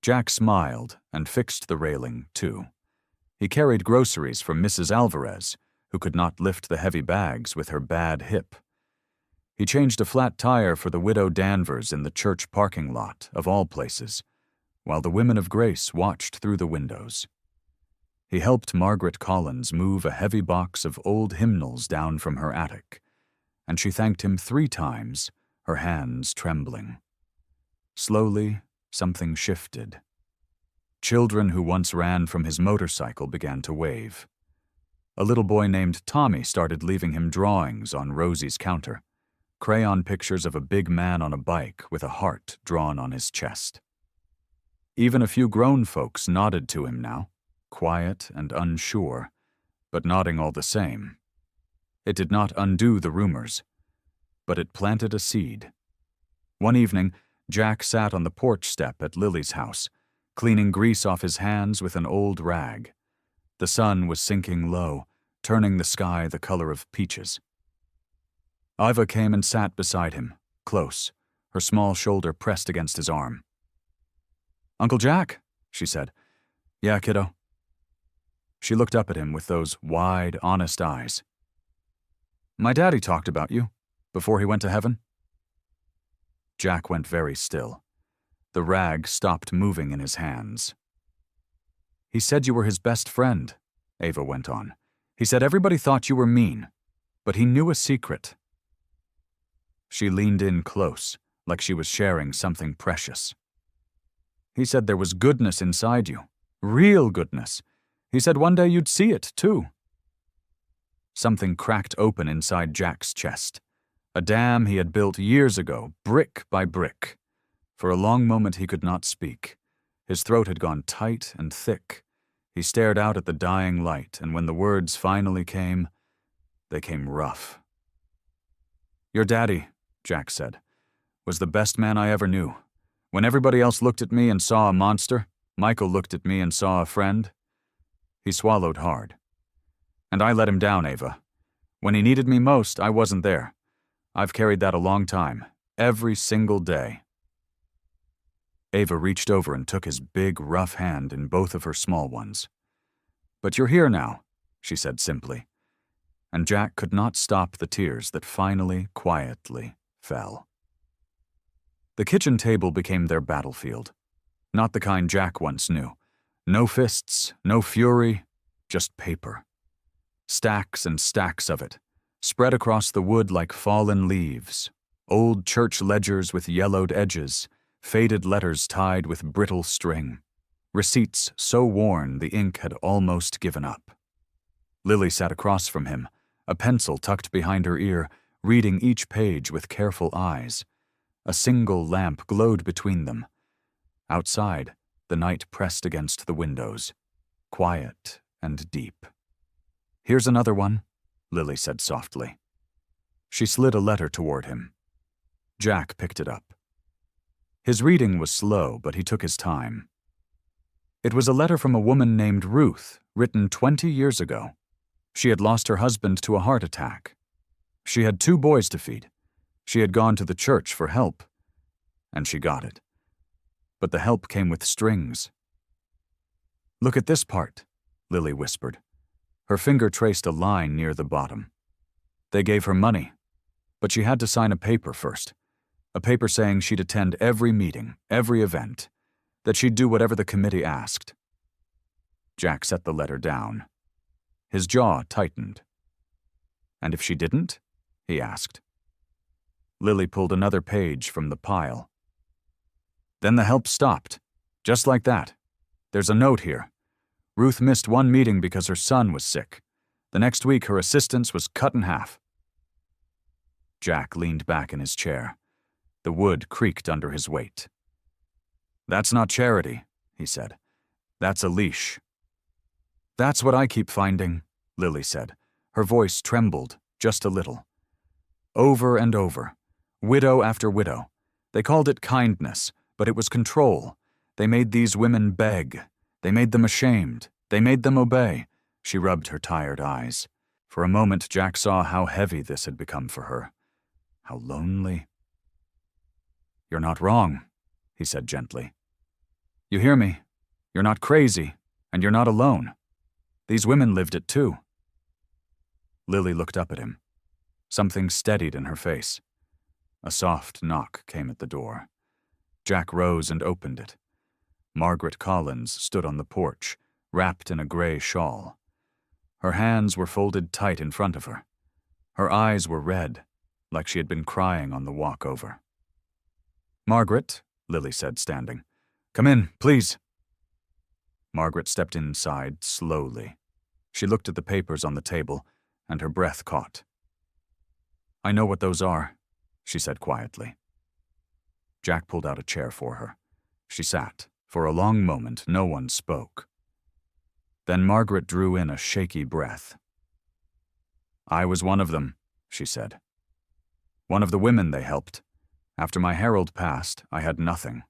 Jack smiled and fixed the railing, too. He carried groceries for Mrs. Alvarez, who could not lift the heavy bags with her bad hip. He changed a flat tire for the widow Danvers in the church parking lot, of all places, while the women of grace watched through the windows. He helped Margaret Collins move a heavy box of old hymnals down from her attic, and she thanked him 3 times, her hands trembling. Slowly, something shifted. Children who once ran from his motorcycle began to wave. A little boy named Tommy started leaving him drawings on Rosie's counter, crayon pictures of a big man on a bike with a heart drawn on his chest. Even a few grown folks nodded to him now, quiet and unsure, but nodding all the same. It did not undo the rumors, but it planted a seed. One evening, Jack sat on the porch step at Lily's house, cleaning grease off his hands with an old rag. The sun was sinking low, turning the sky the color of peaches. Iva came and sat beside him, close, her small shoulder pressed against his arm. "Uncle Jack," she said. "Yeah, kiddo." She looked up at him with those wide, honest eyes. "My daddy talked about you, before he went to heaven." Jack went very still. The rag stopped moving in his hands. "He said you were his best friend," Ava went on. "He said everybody thought you were mean, but he knew a secret." She leaned in close, like she was sharing something precious. "He said there was goodness inside you, real goodness. He said one day you'd see it, too." Something cracked open inside Jack's chest. A dam he had built years ago, brick by brick. For a long moment he could not speak. His throat had gone tight and thick. He stared out at the dying light, and when the words finally came, they came rough. "Your daddy," Jack said, "was the best man I ever knew. When everybody else looked at me and saw a monster, Michael looked at me and saw a friend." He swallowed hard. "And I let him down, Ava. When he needed me most, I wasn't there. I've carried that a long time, every single day." Ava reached over and took his big, rough hand in both of her small ones. "But you're here now," she said simply. And Jack could not stop the tears that finally, quietly, fell. The kitchen table became their battlefield. Not the kind Jack once knew. No fists, no fury, just paper. Stacks and stacks of it, spread across the wood like fallen leaves. Old church ledgers with yellowed edges, faded letters tied with brittle string. Receipts so worn the ink had almost given up. Lily sat across from him, a pencil tucked behind her ear, reading each page with careful eyes. A single lamp glowed between them. Outside, the night pressed against the windows, quiet and deep. "Here's another one," Lily said softly. She slid a letter toward him. Jack picked it up. His reading was slow, but he took his time. It was a letter from a woman named Ruth, written 20 years ago. She had lost her husband to a heart attack. She had 2 boys to feed. She had gone to the church for help, and she got it. But the help came with strings. "Look at this part," Lily whispered. Her finger traced a line near the bottom. They gave her money, but she had to sign a paper first. A paper saying she'd attend every meeting, every event, that she'd do whatever the committee asked. Jack set the letter down. His jaw tightened. "And if she didn't?" he asked. Lily pulled another page from the pile. "Then the help stopped. Just like that. There's a note here. Ruth missed one meeting because her son was sick. The next week her assistance was cut in half." Jack leaned back in his chair. The wood creaked under his weight. "That's not charity," he said. "That's a leash." "That's what I keep finding," Lily said. Her voice trembled, just a little. "Over and over. Widow after widow. They called it kindness, but it was control. They made these women beg. They made them ashamed. They made them obey." She rubbed her tired eyes. For a moment, Jack saw how heavy this had become for her. How lonely. "You're not wrong," he said gently. "You hear me? You're not crazy, and you're not alone. These women lived it too." Lily looked up at him. Something steadied in her face. A soft knock came at the door. Jack rose and opened it. Margaret Collins stood on the porch, wrapped in a gray shawl. Her hands were folded tight in front of her. Her eyes were red, like she had been crying on the walk over. "Margaret," Lily said, standing. "Come in, please." Margaret stepped inside slowly. She looked at the papers on the table, and her breath caught. "I know what those are," she said quietly. Jack pulled out a chair for her. She sat. For a long moment, no one spoke. Then Margaret drew in a shaky breath. "I was one of them," she said. "One of the women they helped. After my Harold passed, I had nothing.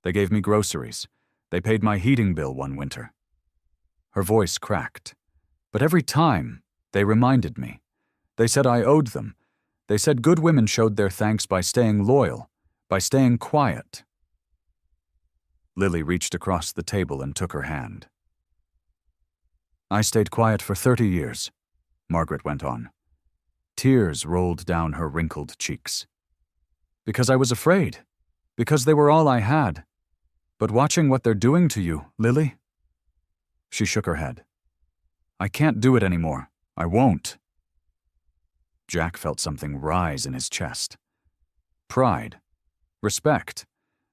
They gave me groceries. They paid my heating bill one winter." Her voice cracked. "But every time, they reminded me. They said I owed them. They said good women showed their thanks by staying loyal, by staying quiet." Lily reached across the table and took her hand. "I stayed quiet for 30 years, Margaret went on. Tears rolled down her wrinkled cheeks. "Because I was afraid. Because they were all I had. But watching what they're doing to you, Lily..." She shook her head. "I can't do it anymore. I won't." Jack felt something rise in his chest. Pride. Respect.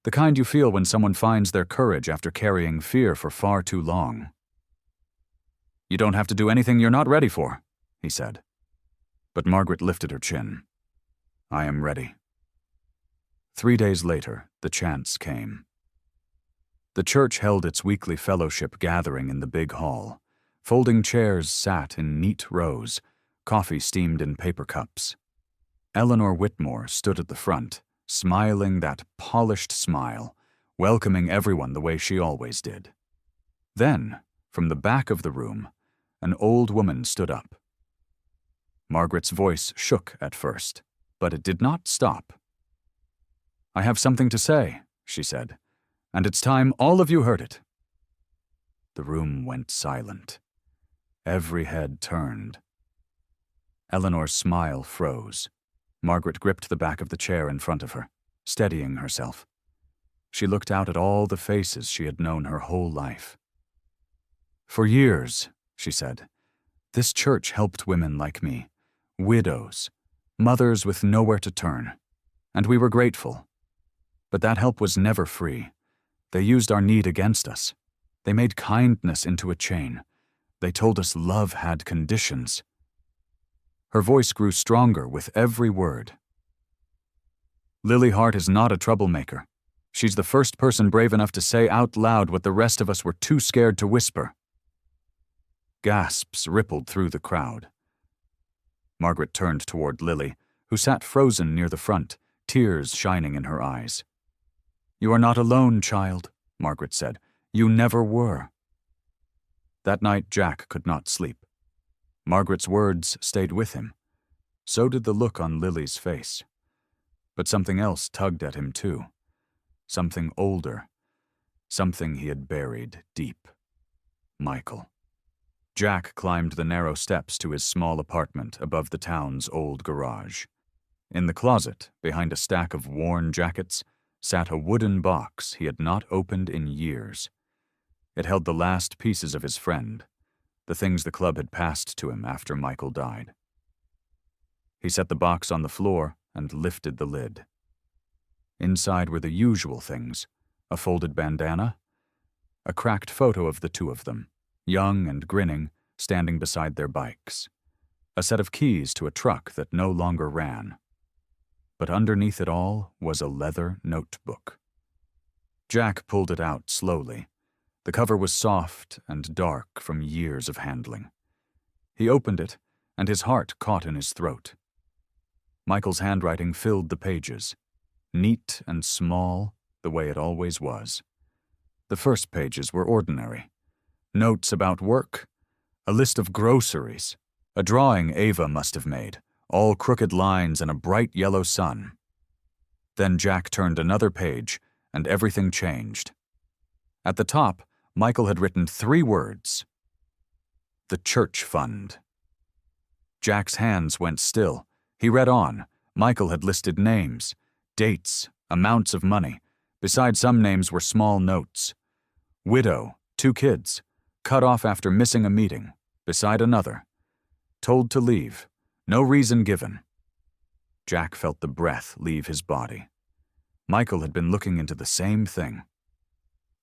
The kind you feel when someone finds their courage after carrying fear for far too long. "You don't have to do anything you're not ready for," he said. But Margaret lifted her chin. "I am ready." 3 days later, the chance came. The church held its weekly fellowship gathering in the big hall. Folding chairs sat in neat rows, coffee steamed in paper cups. Eleanor Whitmore stood at the front, smiling that polished smile, welcoming everyone the way she always did. Then, from the back of the room, an old woman stood up. Margaret's voice shook at first, but it did not stop. "I have something to say," she said, "and it's time all of you heard it." The room went silent. Every head turned. Eleanor's smile froze. Margaret gripped the back of the chair in front of her, steadying herself. She looked out at all the faces she had known her whole life. "For years," she said, "this church helped women like me, widows, mothers with nowhere to turn, and we were grateful. But that help was never free. They used our need against us. They made kindness into a chain. They told us love had conditions." Her voice grew stronger with every word. "Lily Hart is not a troublemaker. She's the first person brave enough to say out loud what the rest of us were too scared to whisper." Gasps rippled through the crowd. Margaret turned toward Lily, who sat frozen near the front, tears shining in her eyes. "You are not alone, child," Margaret said. "You never were." That night Jack could not sleep. Margaret's words stayed with him. So did the look on Lily's face. But something else tugged at him too. Something older. Something he had buried deep. Michael. Jack climbed the narrow steps to his small apartment above the town's old garage. In the closet, behind a stack of worn jackets, sat a wooden box he had not opened in years. It held the last pieces of his friend, the things the club had passed to him after Michael died. He set the box on the floor and lifted the lid. Inside were the usual things: a folded bandana, a cracked photo of the two of them, young and grinning, standing beside their bikes, a set of keys to a truck that no longer ran. But underneath it all was a leather notebook. Jack pulled it out slowly. The cover was soft and dark from years of handling. He opened it, and his heart caught in his throat. Michael's handwriting filled the pages, neat and small, the way it always was. The first pages were ordinary. Notes about work, a list of groceries, a drawing Ava must have made, all crooked lines and a bright yellow sun. Then Jack turned another page, and everything changed. At the top, Michael had written 3 words: "The Church Fund." Jack's hands went still. He read on. Michael had listed names, dates, amounts of money. Beside some names were small notes. Widow, 2 kids, cut off after missing a meeting. Beside another. Told to leave. No reason given. Jack felt the breath leave his body. Michael had been looking into the same thing.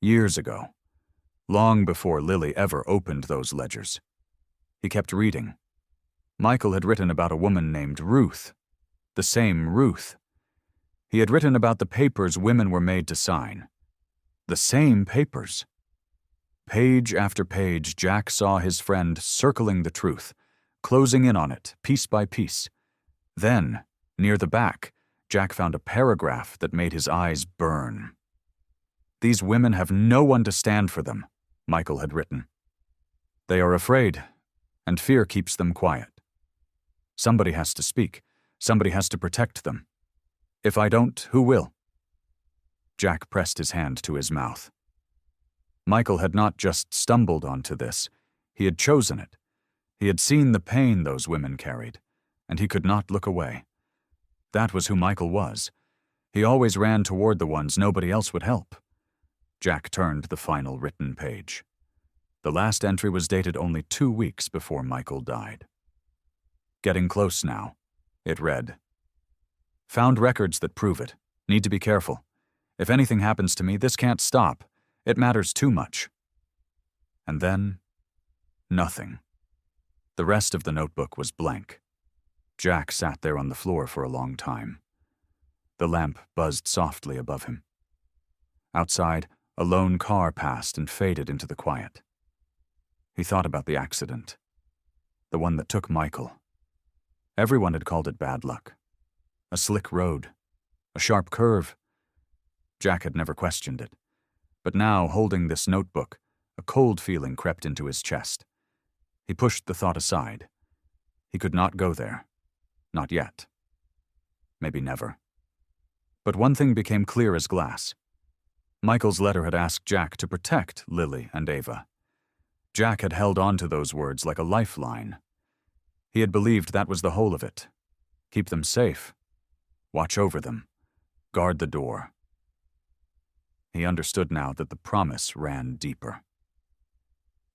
Years ago. Long before Lily ever opened those ledgers. He kept reading. Michael had written about a woman named Ruth. The same Ruth. He had written about the papers women were made to sign. The same papers. Page after page, Jack saw his friend circling the truth, closing in on it, piece by piece. Then, near the back, Jack found a paragraph that made his eyes burn. "These women have no one to stand for them," Michael had written. "They are afraid, and fear keeps them quiet. Somebody has to speak. Somebody has to protect them. If I don't, who will?" Jack pressed his hand to his mouth. Michael had not just stumbled onto this. He had chosen it. He had seen the pain those women carried, and he could not look away. That was who Michael was. He always ran toward the ones nobody else would help. Jack turned the final written page. The last entry was dated only 2 weeks before Michael died. "Getting close now," it read. "Found records that prove it. Need to be careful. If anything happens to me, this can't stop. It matters too much." And then, nothing. The rest of the notebook was blank. Jack sat there on the floor for a long time. The lamp buzzed softly above him. Outside, a lone car passed and faded into the quiet. He thought about the accident. The one that took Michael. Everyone had called it bad luck. A slick road. A sharp curve. Jack had never questioned it. But now, holding this notebook, a cold feeling crept into his chest. He pushed the thought aside. He could not go there. Not yet. Maybe never. But one thing became clear as glass. Michael's letter had asked Jack to protect Lily and Ava. Jack had held on to those words like a lifeline. He had believed that was the whole of it. Keep them safe. Watch over them. Guard the door. He understood now that the promise ran deeper.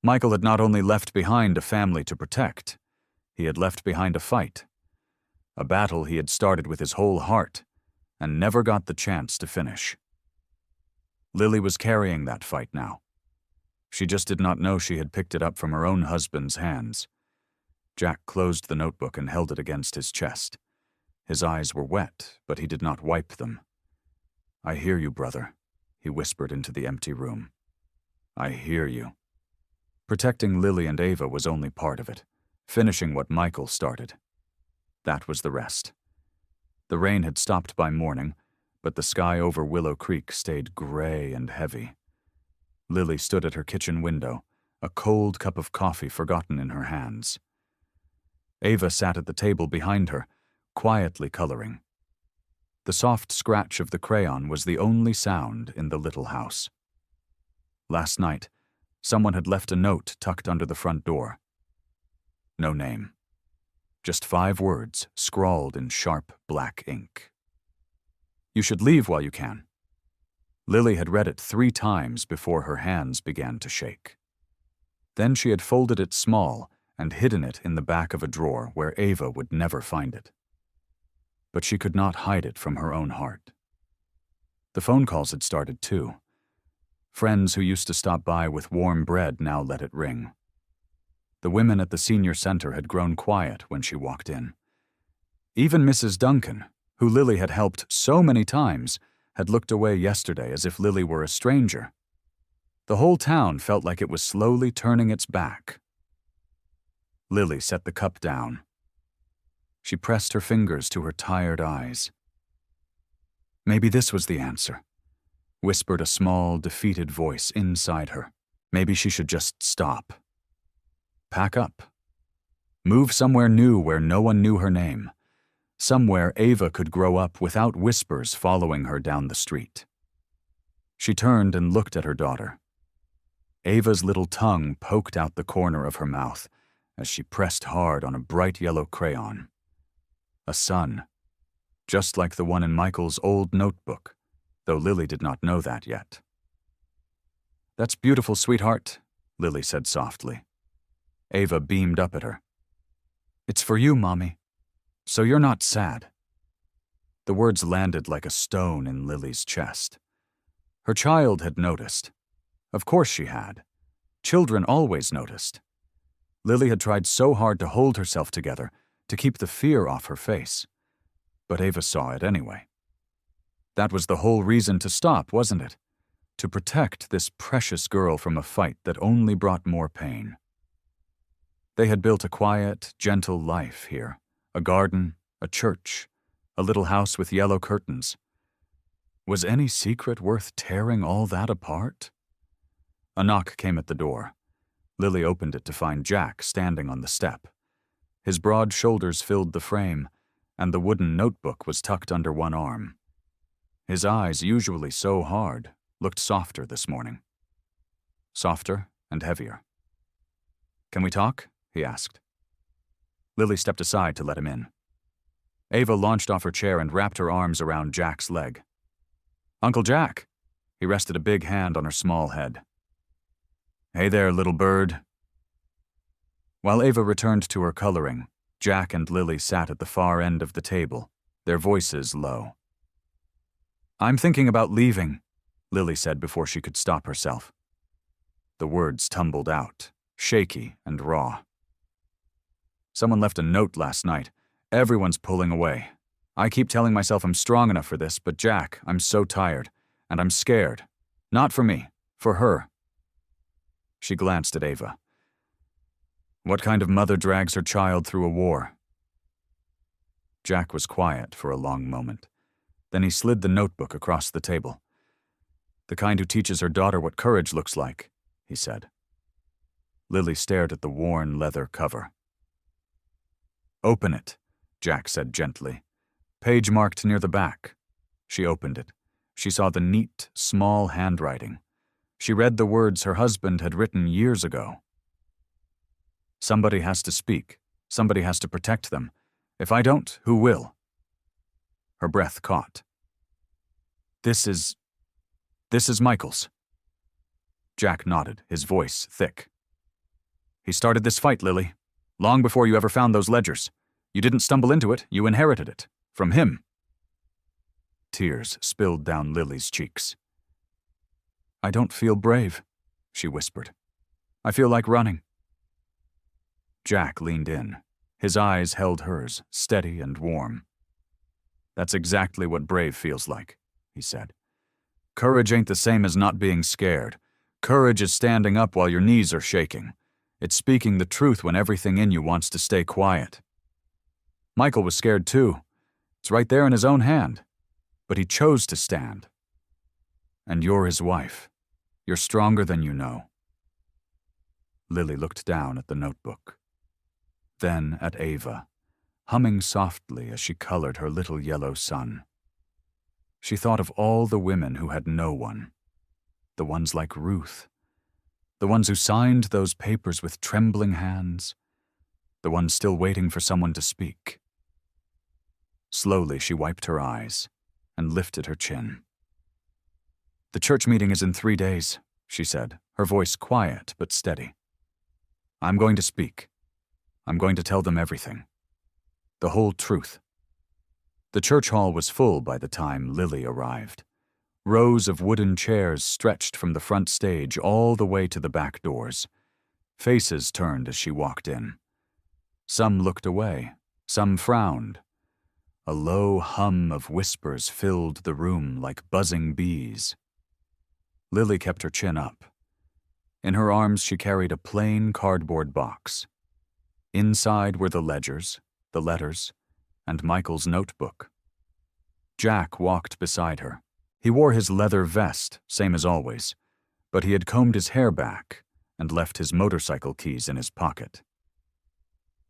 Michael had not only left behind a family to protect, he had left behind a fight. A battle he had started with his whole heart and never got the chance to finish. Lily was carrying that fight now. She just did not know she had picked it up from her own husband's hands. Jack closed the notebook and held it against his chest. His eyes were wet, but he did not wipe them. "I hear you, brother," he whispered into the empty room. "I hear you." Protecting Lily and Ava was only part of it, finishing what Michael started. That was the rest. The rain had stopped by morning, but the sky over Willow Creek stayed gray and heavy. Lily stood at her kitchen window, a cold cup of coffee forgotten in her hands. Ava sat at the table behind her, quietly coloring. The soft scratch of the crayon was the only sound in the little house. Last night, someone had left a note tucked under the front door. No name. Just 5 words scrawled in sharp black ink. "You should leave while you can." Lily had read it 3 times before her hands began to shake. Then she had folded it small and hidden it in the back of a drawer where Ava would never find it. But she could not hide it from her own heart. The phone calls had started too. Friends who used to stop by with warm bread now let it ring. The women at the senior center had grown quiet when she walked in. Even Mrs. Duncan, who Lily had helped so many times, had looked away yesterday as if Lily were a stranger. The whole town felt like it was slowly turning its back. Lily set the cup down. She pressed her fingers to her tired eyes. Maybe this was the answer, whispered a small, defeated voice inside her. Maybe she should just stop. Pack up. Move somewhere new where no one knew her name. Somewhere Ava could grow up without whispers following her down the street. She turned and looked at her daughter. Ava's little tongue poked out the corner of her mouth as she pressed hard on a bright yellow crayon. A sun, just like the one in Michael's old notebook, though Lily did not know that yet. "That's beautiful, sweetheart," Lily said softly. Ava beamed up at her. "It's for you, Mommy. So you're not sad." The words landed like a stone in Lily's chest. Her child had noticed. Of course she had. Children always noticed. Lily had tried so hard to hold herself together, to keep the fear off her face. But Ava saw it anyway. That was the whole reason to stop, wasn't it? To protect this precious girl from a fight that only brought more pain. They had built a quiet, gentle life here. A garden, a church, a little house with yellow curtains. Was any secret worth tearing all that apart? A knock came at the door. Lily opened it to find Jack standing on the step. His broad shoulders filled the frame, and the wooden notebook was tucked under one arm. His eyes, usually so hard, looked softer this morning. Softer and heavier. "Can we talk?" he asked. Lily stepped aside to let him in. Ava launched off her chair and wrapped her arms around Jack's leg. "Uncle Jack!" He rested a big hand on her small head. "Hey there, little bird." While Ava returned to her coloring, Jack and Lily sat at the far end of the table, their voices low. "I'm thinking about leaving," Lily said before she could stop herself. The words tumbled out, shaky and raw. "Someone left a note last night. Everyone's pulling away. I keep telling myself I'm strong enough for this, but Jack, I'm so tired, and I'm scared. Not for me, for her." She glanced at Ava. What kind of mother drags her child through a war? Jack was quiet for a long moment. Then he slid the notebook across the table. "The kind who teaches her daughter what courage looks like," he said. Lily stared at the worn leather cover. "Open it," Jack said gently. "Page marked near the back." She opened it. She saw the neat, small handwriting. She read the words her husband had written years ago. "Somebody has to speak. Somebody has to protect them. If I don't, who will?" Her breath caught. This is Michael's." Jack nodded, his voice thick. "He started this fight, Lily. Long before you ever found those ledgers. You didn't stumble into it, you inherited it. From him." Tears spilled down Lily's cheeks. "I don't feel brave," she whispered. "I feel like running." Jack leaned in. His eyes held hers, steady and warm. "That's exactly what brave feels like," he said. "Courage ain't the same as not being scared. Courage is standing up while your knees are shaking. It's speaking the truth when everything in you wants to stay quiet. Michael was scared too. It's right there in his own hand. But he chose to stand. And you're his wife. You're stronger than you know." Lily looked down at the notebook. Then at Ava, humming softly as she colored her little yellow son. She thought of all the women who had no one. The ones like Ruth. The ones who signed those papers with trembling hands. The ones still waiting for someone to speak. Slowly she wiped her eyes and lifted her chin. "The church meeting is in 3 days," she said, her voice quiet but steady. "I'm going to speak. I'm going to tell them everything. The whole truth." The church hall was full by the time Lily arrived. Rows of wooden chairs stretched from the front stage all the way to the back doors. Faces turned as she walked in. Some looked away, some frowned. A low hum of whispers filled the room like buzzing bees. Lily kept her chin up. In her arms she carried a plain cardboard box. Inside were the ledgers, the letters, and Michael's notebook. Jack walked beside her. He wore his leather vest, same as always, but he had combed his hair back and left his motorcycle keys in his pocket.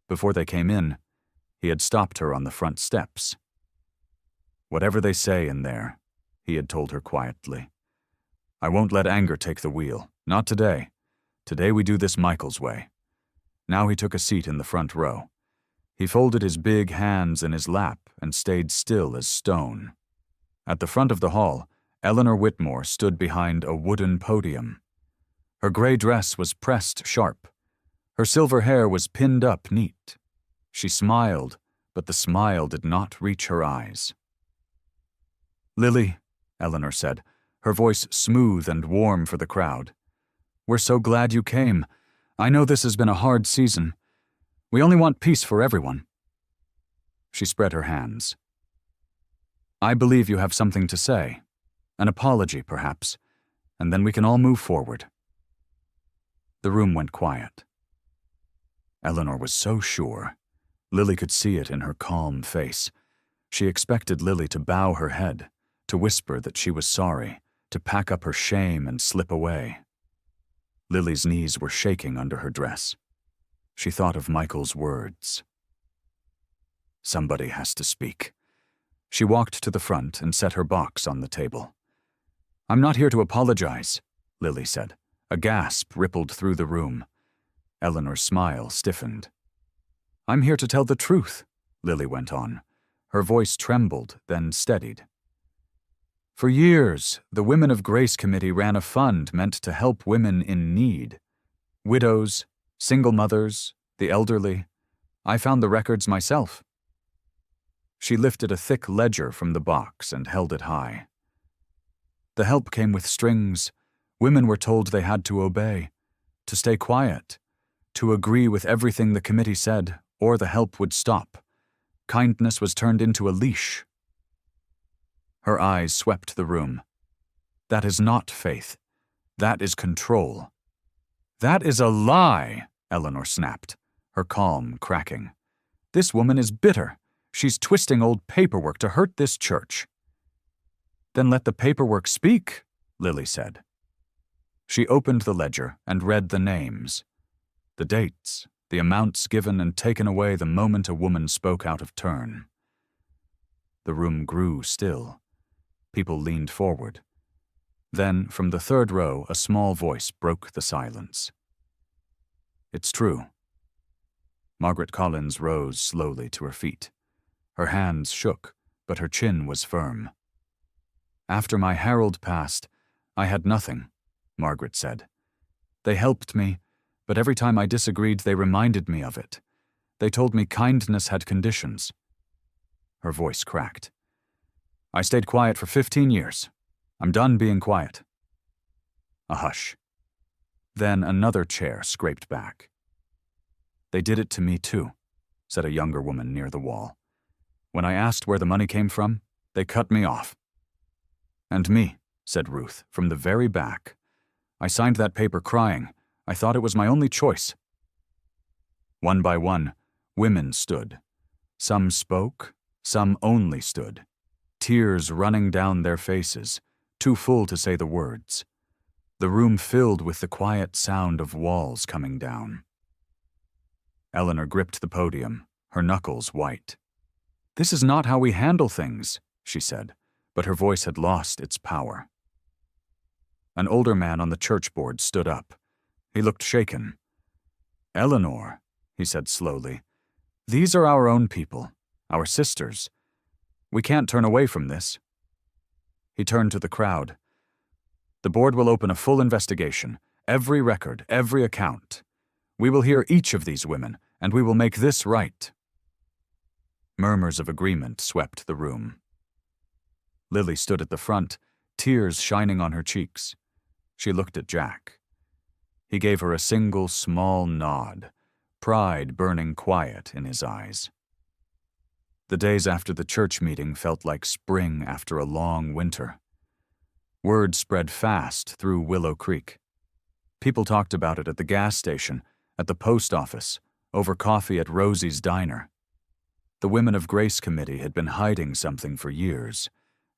Before they came in, he had stopped her on the front steps. "Whatever they say in there," he had told her quietly, "I won't let anger take the wheel. Not today. Today we do this Michael's way." Now he took a seat in the front row. He folded his big hands in his lap and stayed still as stone. At the front of the hall, Eleanor Whitmore stood behind a wooden podium. Her gray dress was pressed sharp. Her silver hair was pinned up neat. She smiled, but the smile did not reach her eyes. "Lily," Eleanor said, her voice smooth and warm for the crowd, "we're so glad you came. I know this has been a hard season. We only want peace for everyone." She spread her hands. I believe you have something to say. An apology, perhaps, and then we can all move forward." The room went quiet. Eleanor was so sure. Lily could see it in her calm face. She expected Lily to bow her head, to whisper that she was sorry, to pack up her shame and slip away. Lily's knees were shaking under her dress. She thought of Michael's words. Somebody has to speak. She walked to the front and set her box on the table. "I'm not here to apologize," Lily said. A gasp rippled through the room. Eleanor's smile stiffened. "I'm here to tell the truth," Lily went on. Her voice trembled, then steadied. "For years, the Women of Grace Committee ran a fund meant to help women in need. Widows, single mothers, the elderly. I found the records myself." She lifted a thick ledger from the box and held it high. "The help came with strings. Women were told they had to obey, to stay quiet, to agree with everything the committee said, or the help would stop. Kindness was turned into a leash." Her eyes swept the room. "That is not faith. That is control." "That is a lie," Eleanor snapped, her calm cracking. "This woman is bitter. She's twisting old paperwork to hurt this church." "Then let the paperwork speak," Lily said. She opened the ledger and read the names, the dates, the amounts given and taken away the moment a woman spoke out of turn. The room grew still. People leaned forward. Then, from the third row, a small voice broke the silence. "It's true." Margaret Collins rose slowly to her feet. Her hands shook, but her chin was firm. "After my Harold passed, I had nothing," Margaret said. "They helped me, but every time I disagreed, they reminded me of it. They told me kindness had conditions." Her voice cracked. "I stayed quiet for 15 years. I'm done being quiet." A hush. Then another chair scraped back. "They did it to me too," said a younger woman near the wall. "When I asked where the money came from, they cut me off." "And me," said Ruth, from the very back. "I signed that paper crying. I thought it was my only choice." One by one, women stood. Some spoke, some only stood. Tears running down their faces, too full to say the words. The room filled with the quiet sound of walls coming down. Eleanor gripped the podium, her knuckles white. "This is not how we handle things," she said, but her voice had lost its power. An older man on the church board stood up. He looked shaken. "Eleanor," he said slowly, "these are our own people, our sisters. We can't turn away from this." He turned to the crowd. "The board will open a full investigation, every record, every account. We will hear each of these women, and we will make this right." Murmurs of agreement swept the room. Lily stood at the front, tears shining on her cheeks. She looked at Jack. He gave her a single small nod, pride burning quiet in his eyes. The days after the church meeting felt like spring after a long winter. Word spread fast through Willow Creek. People talked about it at the gas station, at the post office, over coffee at Rosie's Diner. The Women of Grace Committee had been hiding something for years,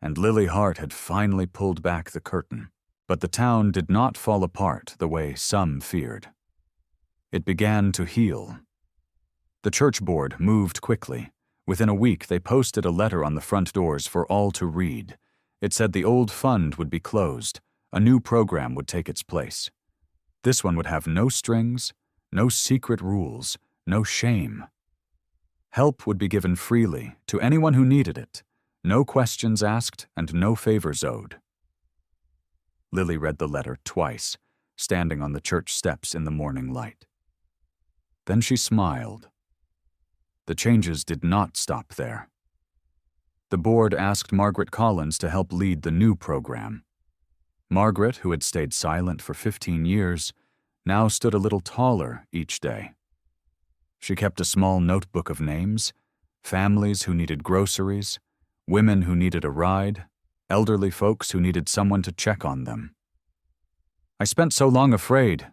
and Lily Hart had finally pulled back the curtain. But the town did not fall apart the way some feared. It began to heal. The church board moved quickly. Within a week, they posted a letter on the front doors for all to read. It said the old fund would be closed. A new program would take its place. This one would have no strings, no secret rules, no shame. Help would be given freely to anyone who needed it, no questions asked and no favors owed. Lily read the letter twice, standing on the church steps in the morning light. Then she smiled. The changes did not stop there. The board asked Margaret Collins to help lead the new program. Margaret, who had stayed silent for 15 years, now stood a little taller each day. She kept a small notebook of names, families who needed groceries, Women who needed a ride, elderly folks who needed someone to check on them. "I spent so long afraid,"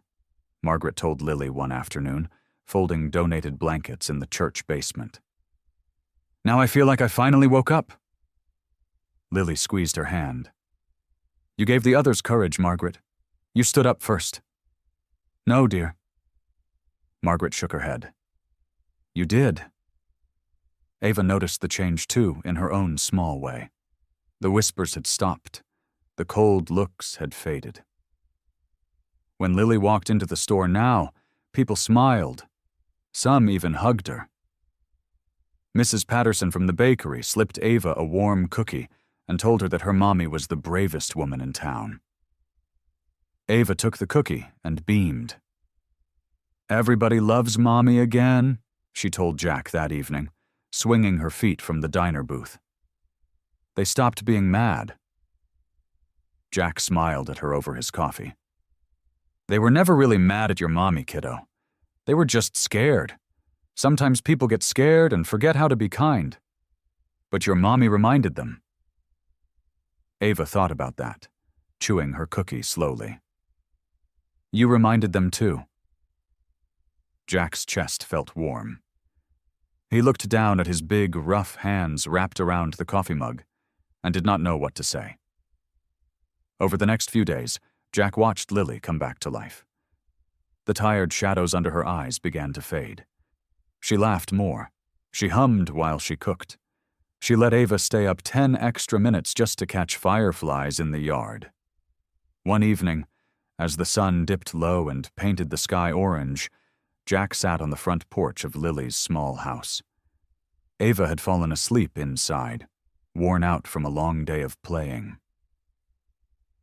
Margaret told Lily one afternoon, folding donated blankets in the church basement. "Now I feel like I finally woke up." Lily squeezed her hand. "You gave the others courage, Margaret. You stood up first." "No, dear." Margaret shook her head. "You did." Ava noticed the change too, in her own small way. The whispers had stopped. The cold looks had faded. When Lily walked into the store now, people smiled. Some even hugged her. Mrs. Patterson from the bakery slipped Ava a warm cookie and told her that her mommy was the bravest woman in town. Ava took the cookie and beamed. "Everybody loves Mommy again," she told Jack that evening, swinging her feet from the diner booth. They stopped being mad. Jack smiled at her over his coffee. "They were never really mad at your mommy, kiddo. They were just scared. Sometimes people get scared and forget how to be kind. But your mommy reminded them." Ava thought about that, chewing her cookie slowly. "You reminded them too." Jack's chest felt warm. He looked down at his big, rough hands wrapped around the coffee mug and did not know what to say. Over the next few days, Jack watched Lily come back to life. The tired shadows under her eyes began to fade. She laughed more. She hummed while she cooked. She let Ava stay up 10 extra minutes just to catch fireflies in the yard. One evening, as the sun dipped low and painted the sky orange, Jack sat on the front porch of Lily's small house. Ava had fallen asleep inside, worn out from a long day of playing.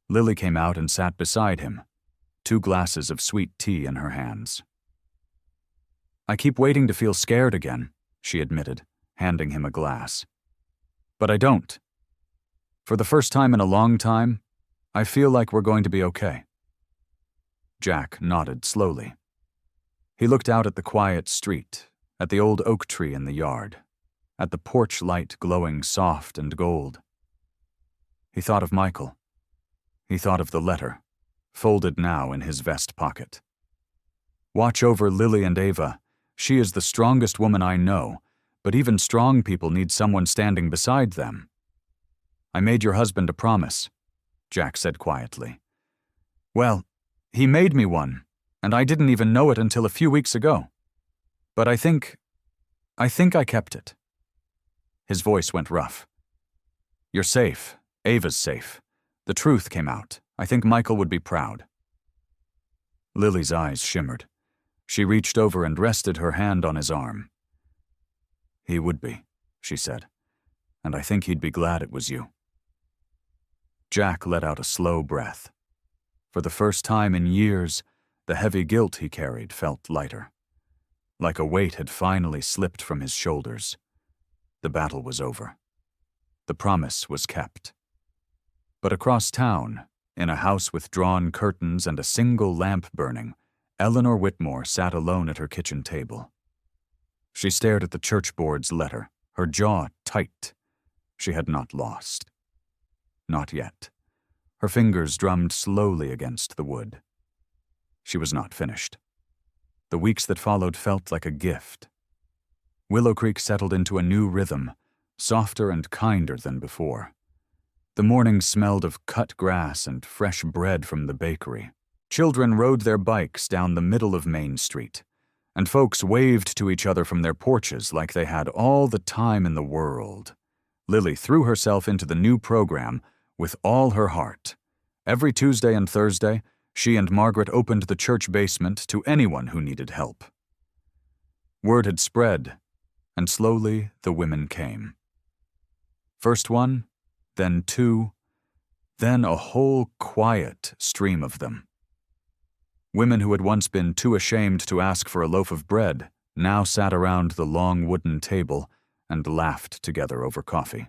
Lily came out and sat beside him, 2 glasses of sweet tea in her hands. "I keep waiting to feel scared again," she admitted, handing him a glass. "But I don't. For the first time in a long time, I feel like we're going to be okay." Jack nodded slowly. He looked out at the quiet street, at the old oak tree in the yard, at the porch light glowing soft and gold. He thought of Michael. He thought of the letter, folded now in his vest pocket. "Watch over Lily and Ava. She is the strongest woman I know, but even strong people need someone standing beside them." "I made your husband a promise," Jack said quietly. "Well, he made me one, and I didn't even know it until a few weeks ago. But I think I kept it." His voice went rough. "You're safe. Ava's safe. The truth came out. I think Michael would be proud." Lily's eyes shimmered. She reached over and rested her hand on his arm. "He would be," she said, "and I think he'd be glad it was you." Jack let out a slow breath. For the first time in years, the heavy guilt he carried felt lighter. Like a weight had finally slipped from his shoulders. The battle was over. The promise was kept. But across town, in a house with drawn curtains and a single lamp burning, Eleanor Whitmore sat alone at her kitchen table. She stared at the church board's letter, her jaw tight. She had not lost. Not yet. Her fingers drummed slowly against the wood. She was not finished. The weeks that followed felt like a gift. Willow Creek settled into a new rhythm, softer and kinder than before. The mornings smelled of cut grass and fresh bread from the bakery. Children rode their bikes down the middle of Main Street, and folks waved to each other from their porches like they had all the time in the world. Lily threw herself into the new program with all her heart. Every Tuesday and Thursday, she and Margaret opened the church basement to anyone who needed help. Word had spread, and slowly the women came. First one, then 2, then a whole quiet stream of them. Women who had once been too ashamed to ask for a loaf of bread now sat around the long wooden table and laughed together over coffee.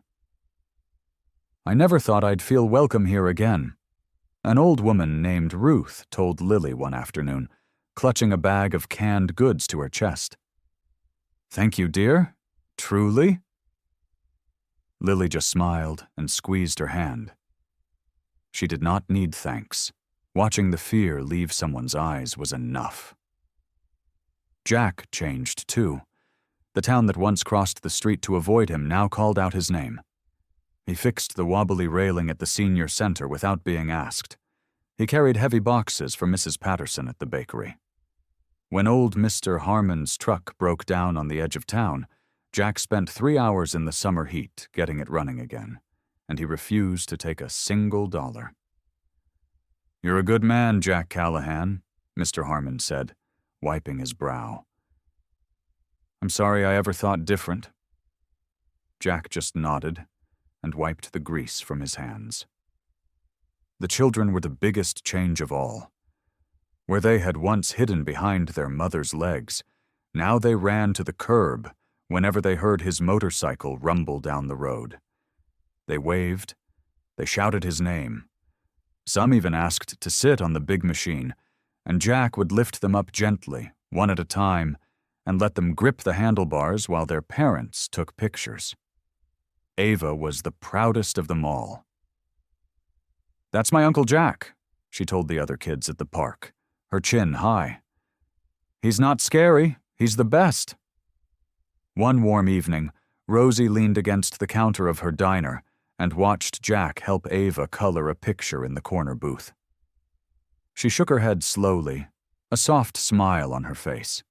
"I never thought I'd feel welcome here again," an old woman named Ruth told Lily one afternoon, clutching a bag of canned goods to her chest. "Thank you, dear. Truly?" Lily just smiled and squeezed her hand. She did not need thanks. Watching the fear leave someone's eyes was enough. Jack changed too. The town that once crossed the street to avoid him now called out his name. He fixed the wobbly railing at the senior center without being asked. He carried heavy boxes for Mrs. Patterson at the bakery. When old Mr. Harmon's truck broke down on the edge of town, Jack spent 3 hours in the summer heat getting it running again, and he refused to take a single dollar. "You're a good man, Jack Callahan," Mr. Harmon said, wiping his brow. "I'm sorry I ever thought different." Jack just nodded and wiped the grease from his hands. The children were the biggest change of all. Where they had once hidden behind their mother's legs, now they ran to the curb whenever they heard his motorcycle rumble down the road. They waved, they shouted his name. Some even asked to sit on the big machine, and Jack would lift them up gently, one at a time, and let them grip the handlebars while their parents took pictures. Ava was the proudest of them all. "That's my Uncle Jack," she told the other kids at the park, her chin high. "He's not scary, he's the best." One warm evening, Rosie leaned against the counter of her diner and watched Jack help Ava color a picture in the corner booth. She shook her head slowly, a soft smile on her face.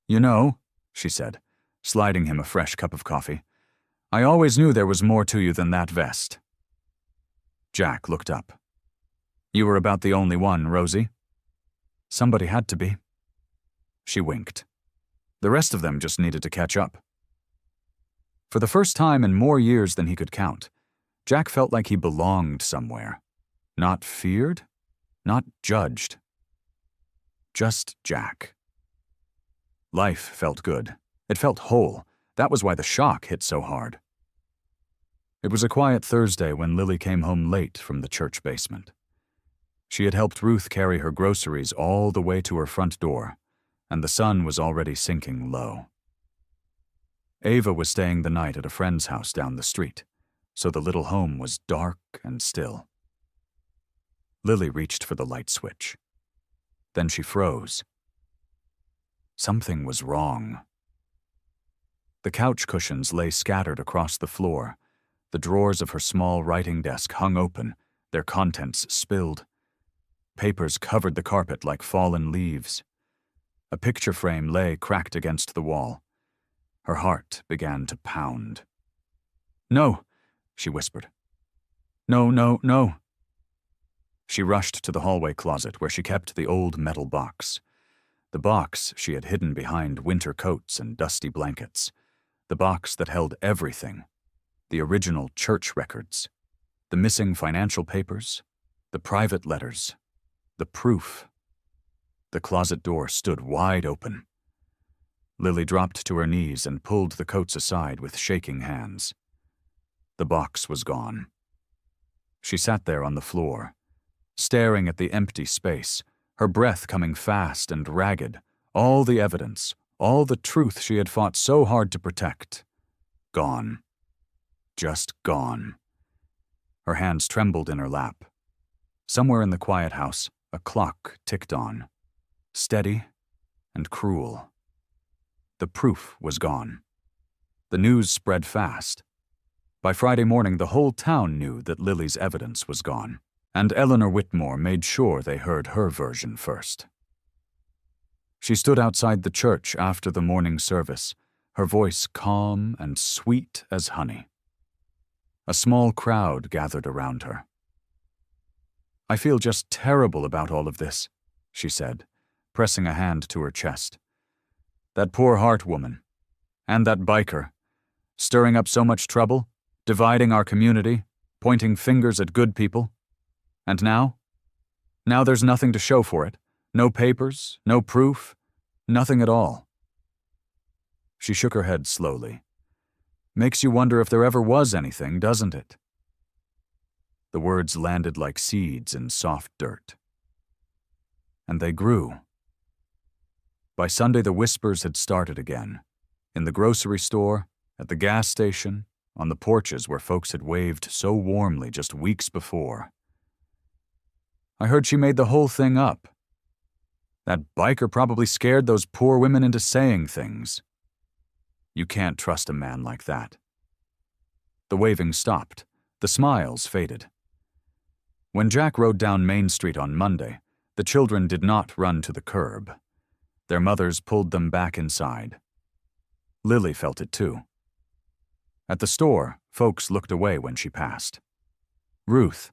"You know," she said, sliding him a fresh cup of coffee, "I always knew there was more to you than that vest." Jack looked up. "You were about the only one, Rosie." "Somebody had to be." She winked. The rest of them just needed to catch up. For the first time in more years than he could count, Jack felt like he belonged somewhere. Not feared, not judged. Just Jack. Life felt good. It felt whole. That was why the shock hit so hard. It was a quiet Thursday when Lily came home late from the church basement. She had helped Ruth carry her groceries all the way to her front door, and the sun was already sinking low. Ava was staying the night at a friend's house down the street, so the little home was dark and still. Lily reached for the light switch. Then she froze. Something was wrong. The couch cushions lay scattered across the floor. The drawers of her small writing desk hung open, their contents spilled. Papers covered the carpet like fallen leaves. A picture frame lay cracked against the wall. Her heart began to pound. "No," she whispered. "No, no, no." She rushed to the hallway closet where she kept the old metal box. The box she had hidden behind winter coats and dusty blankets. The box that held everything. The original church records. The missing financial papers. The private letters. The proof. The closet door stood wide open. Lily dropped to her knees and pulled the coats aside with shaking hands. The box was gone. She sat there on the floor, staring at the empty space, her breath coming fast and ragged, all the evidence, all the truth she had fought so hard to protect. Gone. Just gone. Her hands trembled in her lap. Somewhere in the quiet house, a clock ticked on, steady and cruel. The proof was gone. The news spread fast. By Friday morning, the whole town knew that Lily's evidence was gone, and Eleanor Whitmore made sure they heard her version first. She stood outside the church after the morning service, her voice calm and sweet as honey. A small crowd gathered around her. "I feel just terrible about all of this," she said, pressing a hand to her chest. "That poor Hart woman, and that biker, stirring up so much trouble, dividing our community, pointing fingers at good people. And now? Now there's nothing to show for it. No papers, no proof, nothing at all." She shook her head slowly. "Makes you wonder if there ever was anything, doesn't it?" The words landed like seeds in soft dirt. And they grew. By Sunday, the whispers had started again. In the grocery store, at the gas station, on the porches where folks had waved so warmly just weeks before. I heard she made the whole thing up. That biker probably scared those poor women into saying things. You can't trust a man like that. The waving stopped. The smiles faded. When Jack rode down Main Street on Monday, the children did not run to the curb. Their mothers pulled them back inside. Lily felt it too. At the store, folks looked away when she passed. Ruth,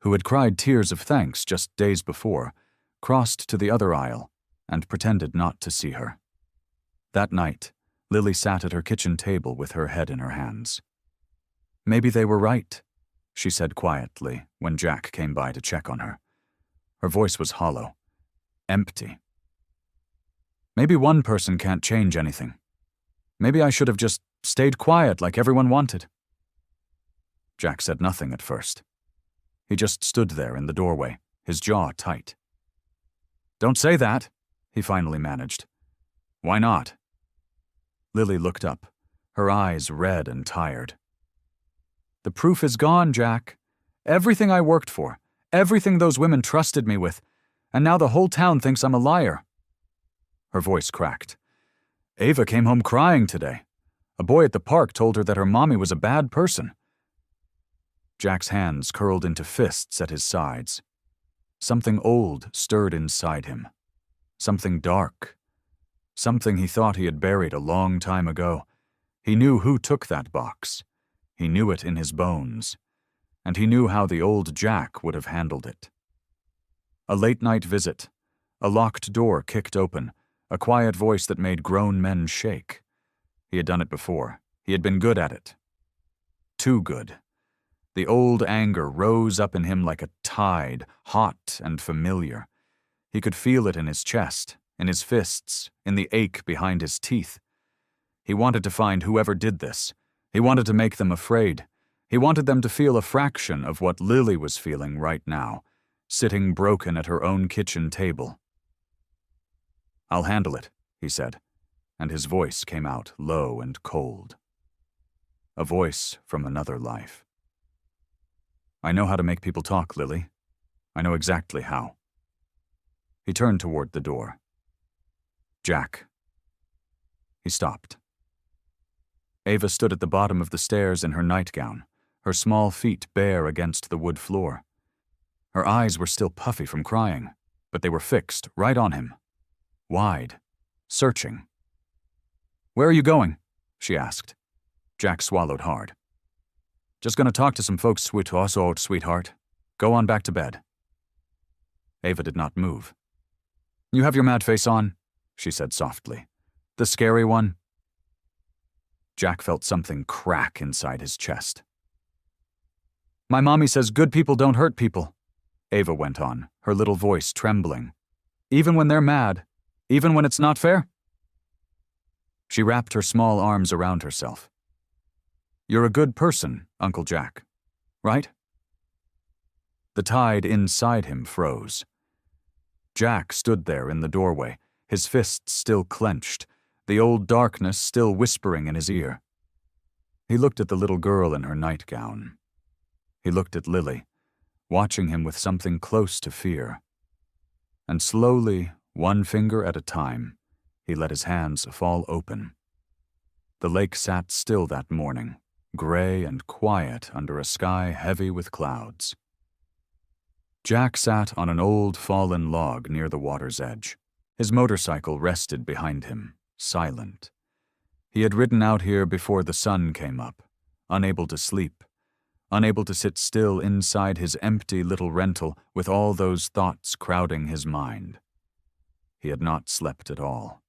who had cried tears of thanks just days before, crossed to the other aisle and pretended not to see her. That night, Lily sat at her kitchen table with her head in her hands. Maybe they were right, she said quietly when Jack came by to check on her. Her voice was hollow, empty. Maybe one person can't change anything. Maybe I should have just stayed quiet like everyone wanted. Jack said nothing at first. He just stood there in the doorway, his jaw tight. Don't say that, he finally managed. Why not? Lily looked up, her eyes red and tired. The proof is gone, Jack. Everything I worked for, everything those women trusted me with, and now the whole town thinks I'm a liar. Her voice cracked. Ava came home crying today. A boy at the park told her that her mommy was a bad person. Jack's hands curled into fists at his sides. Something old stirred inside him. Something dark. Something he thought he had buried a long time ago. He knew who took that box. He knew it in his bones. And he knew how the old Jack would have handled it. A late-night visit. A locked door kicked open. A quiet voice that made grown men shake. He had done it before. He had been good at it. Too good. The old anger rose up in him like a tide, hot and familiar. He could feel it in his chest, in his fists, in the ache behind his teeth. He wanted to find whoever did this. He wanted to make them afraid. He wanted them to feel a fraction of what Lily was feeling right now, sitting broken at her own kitchen table. I'll handle it, he said, and his voice came out low and cold. A voice from another life. I know how to make people talk, Lily. I know exactly how. He turned toward the door. Jack. He stopped. Ava stood at the bottom of the stairs in her nightgown, her small feet bare against the wood floor. Her eyes were still puffy from crying, but they were fixed right on him. Wide, searching. Where are you going? She asked. Jack swallowed hard. Just gonna talk to some folks, sweetheart. Go on back to bed. Ava did not move. You have your mad face on, she said softly. The scary one. Jack felt something crack inside his chest. My mommy says good people don't hurt people, Ava went on, her little voice trembling. Even when they're mad. Even when it's not fair? She wrapped her small arms around herself. You're a good person, Uncle Jack, right? The tide inside him froze. Jack stood there in the doorway, his fists still clenched, the old darkness still whispering in his ear. He looked at the little girl in her nightgown. He looked at Lily, watching him with something close to fear. And slowly, one finger at a time, he let his hands fall open. The lake sat still that morning, gray and quiet under a sky heavy with clouds. Jack sat on an old fallen log near the water's edge. His motorcycle rested behind him, silent. He had ridden out here before the sun came up, unable to sleep, unable to sit still inside his empty little rental with all those thoughts crowding his mind. He had not slept at all.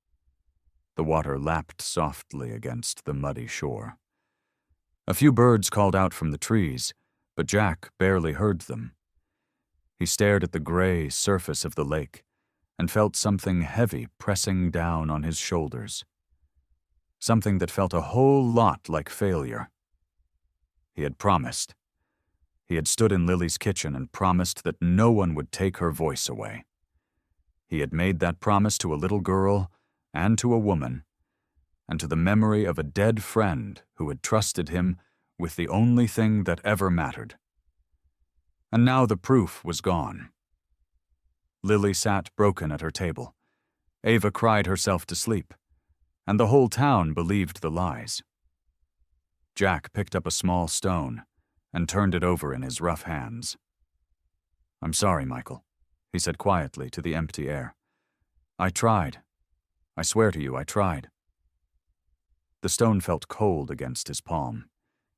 The water lapped softly against the muddy shore. A few birds called out from the trees, but Jack barely heard them. He stared at the gray surface of the lake and felt something heavy pressing down on his shoulders. Something that felt a whole lot like failure. He had promised. He had stood in Lily's kitchen and promised that no one would take her voice away. He had made that promise to a little girl and to a woman, and to the memory of a dead friend who had trusted him with the only thing that ever mattered. And now the proof was gone. Lily sat broken at her table. Ava cried herself to sleep, and the whole town believed the lies. Jack picked up a small stone and turned it over in his rough hands. "I'm sorry, Michael," he said quietly to the empty air. "I tried. I swear to you, I tried." The stone felt cold against his palm.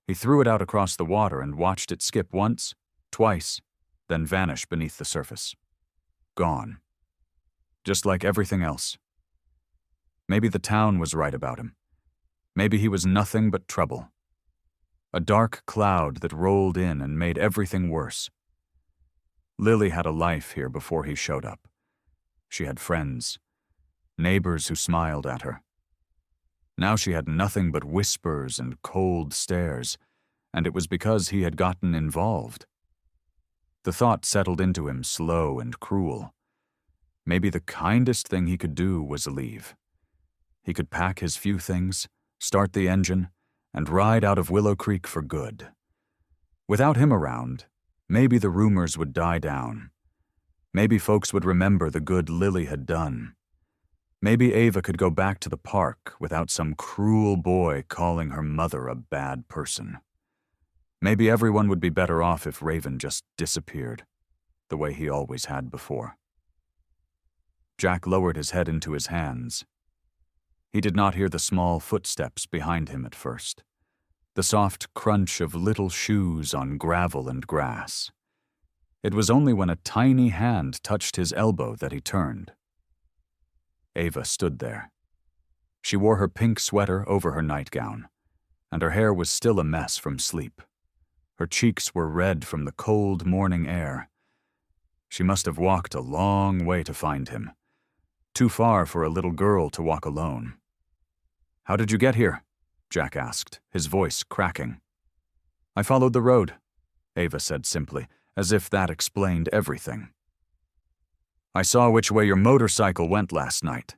He threw it out across the water and watched it skip once, twice, then vanish beneath the surface. Gone. Just like everything else. Maybe the town was right about him. Maybe he was nothing but trouble. A dark cloud that rolled in and made everything worse. Lily had a life here before he showed up. She had friends, neighbors who smiled at her. Now she had nothing but whispers and cold stares, and it was because he had gotten involved. The thought settled into him slow and cruel. Maybe the kindest thing he could do was leave. He could pack his few things, start the engine, and ride out of Willow Creek for good. Without him around, maybe the rumors would die down. Maybe folks would remember the good Lily had done. Maybe Ava could go back to the park without some cruel boy calling her mother a bad person. Maybe everyone would be better off if Raven just disappeared, the way he always had before. Jack lowered his head into his hands. He did not hear the small footsteps behind him at first, the soft crunch of little shoes on gravel and grass. It was only when a tiny hand touched his elbow that he turned. Ava stood there. She wore her pink sweater over her nightgown, and her hair was still a mess from sleep. Her cheeks were red from the cold morning air. She must have walked a long way to find him, too far for a little girl to walk alone. "How did you get here?" Jack asked, his voice cracking. "I followed the road," Ava said simply, as if that explained everything. "I saw which way your motorcycle went last night."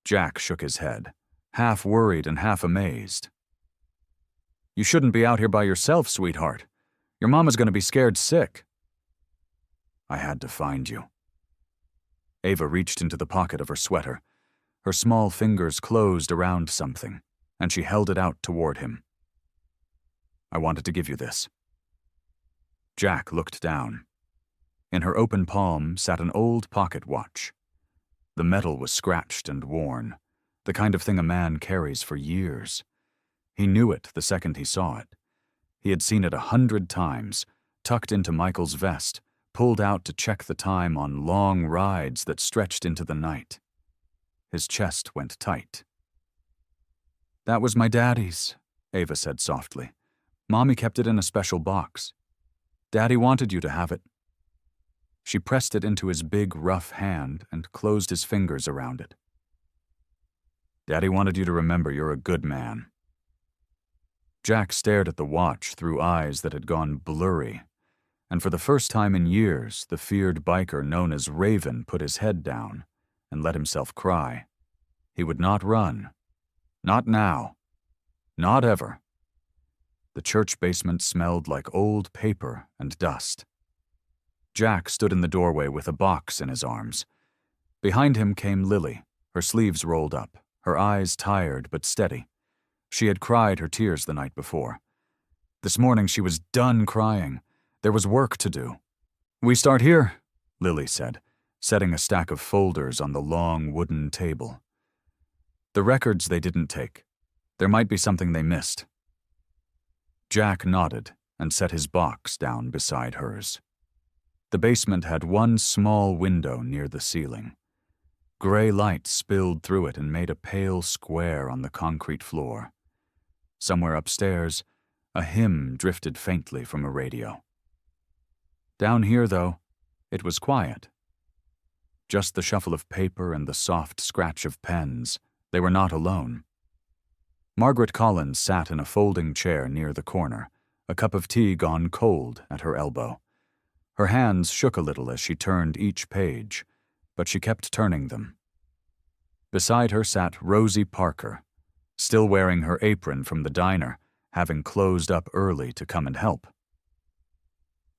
Jack shook his head, half worried and half amazed. "You shouldn't be out here by yourself, sweetheart. Your mama's going to be scared sick." "I had to find you." Ava reached into the pocket of her sweater. Her small fingers closed around something, and she held it out toward him. "I wanted to give you this." Jack looked down. In her open palm sat an old pocket watch. The metal was scratched and worn, the kind of thing a man carries for years. He knew it the second he saw it. He had seen it 100 times, tucked into Michael's vest, pulled out to check the time on long rides that stretched into the night. His chest went tight. "That was my daddy's," Ava said softly. "Mommy kept it in a special box. Daddy wanted you to have it." She pressed it into his big, rough hand and closed his fingers around it. "Daddy wanted you to remember you're a good man." Jack stared at the watch through eyes that had gone blurry, and for the first time in years, the feared biker known as Raven put his head down and let himself cry. He would not run. Not now. Not ever. The church basement smelled like old paper and dust. Jack stood in the doorway with a box in his arms. Behind him came Lily, her sleeves rolled up, her eyes tired but steady. She had cried her tears the night before. This morning she was done crying. There was work to do. "We start here," Lily said, setting a stack of folders on the long wooden table. The records they didn't take. There might be something they missed. Jack nodded and set his box down beside hers. The basement had one small window near the ceiling. Gray light spilled through it and made a pale square on the concrete floor. Somewhere upstairs, a hymn drifted faintly from a radio. Down here, though, it was quiet. Just the shuffle of paper and the soft scratch of pens. They were not alone. Margaret Collins sat in a folding chair near the corner, a cup of tea gone cold at her elbow. Her hands shook a little as she turned each page, but she kept turning them. Beside her sat Rosie Parker, still wearing her apron from the diner, having closed up early to come and help.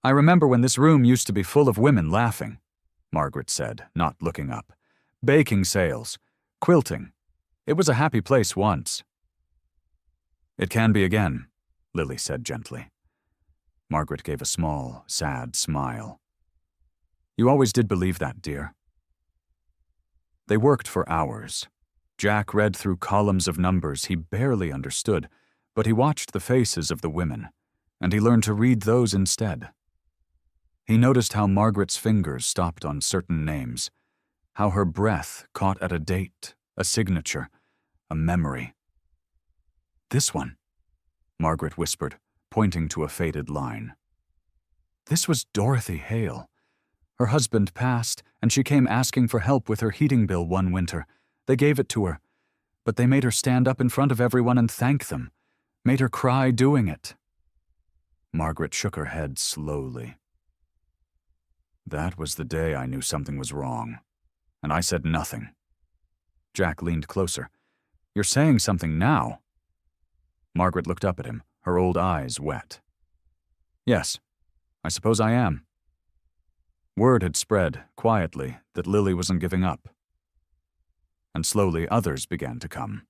"I remember when this room used to be full of women laughing," Margaret said, not looking up. "Baking sales, quilting. It was a happy place once." "It can be again," Lily said gently. Margaret gave a small, sad smile. "You always did believe that, dear." They worked for hours. Jack read through columns of numbers he barely understood, but he watched the faces of the women, and he learned to read those instead. He noticed how Margaret's fingers stopped on certain names, how her breath caught at a date, a signature, a memory. "This one," Margaret whispered, pointing to a faded line. "This was Dorothy Hale. Her husband passed, and she came asking for help with her heating bill one winter. They gave it to her, but they made her stand up in front of everyone and thank them, made her cry doing it." Margaret shook her head slowly. "That was the day I knew something was wrong, and I said nothing." Jack leaned closer. "You're saying something now." Margaret looked up at him, her old eyes wet. "Yes, I suppose I am." Word had spread, quietly, that Lily wasn't giving up. And slowly others began to come.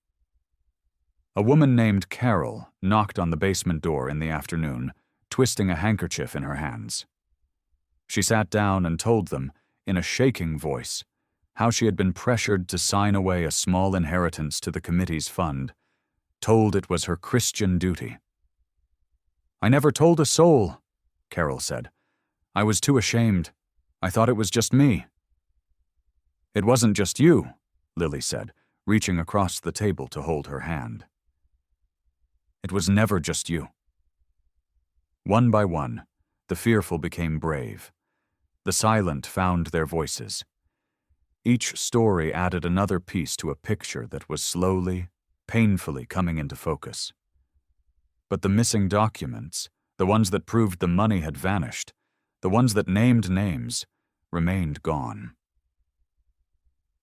A woman named Carol knocked on the basement door in the afternoon, twisting a handkerchief in her hands. She sat down and told them, in a shaking voice, how she had been pressured to sign away a small inheritance to the committee's fund, told it was her Christian duty. "I never told a soul," Carol said. "I was too ashamed. I thought it was just me." "It wasn't just you," Lily said, reaching across the table to hold her hand. "It was never just you." One by one, the fearful became brave. The silent found their voices. Each story added another piece to a picture that was slowly, painfully coming into focus. But the missing documents, the ones that proved the money had vanished, the ones that named names, remained gone.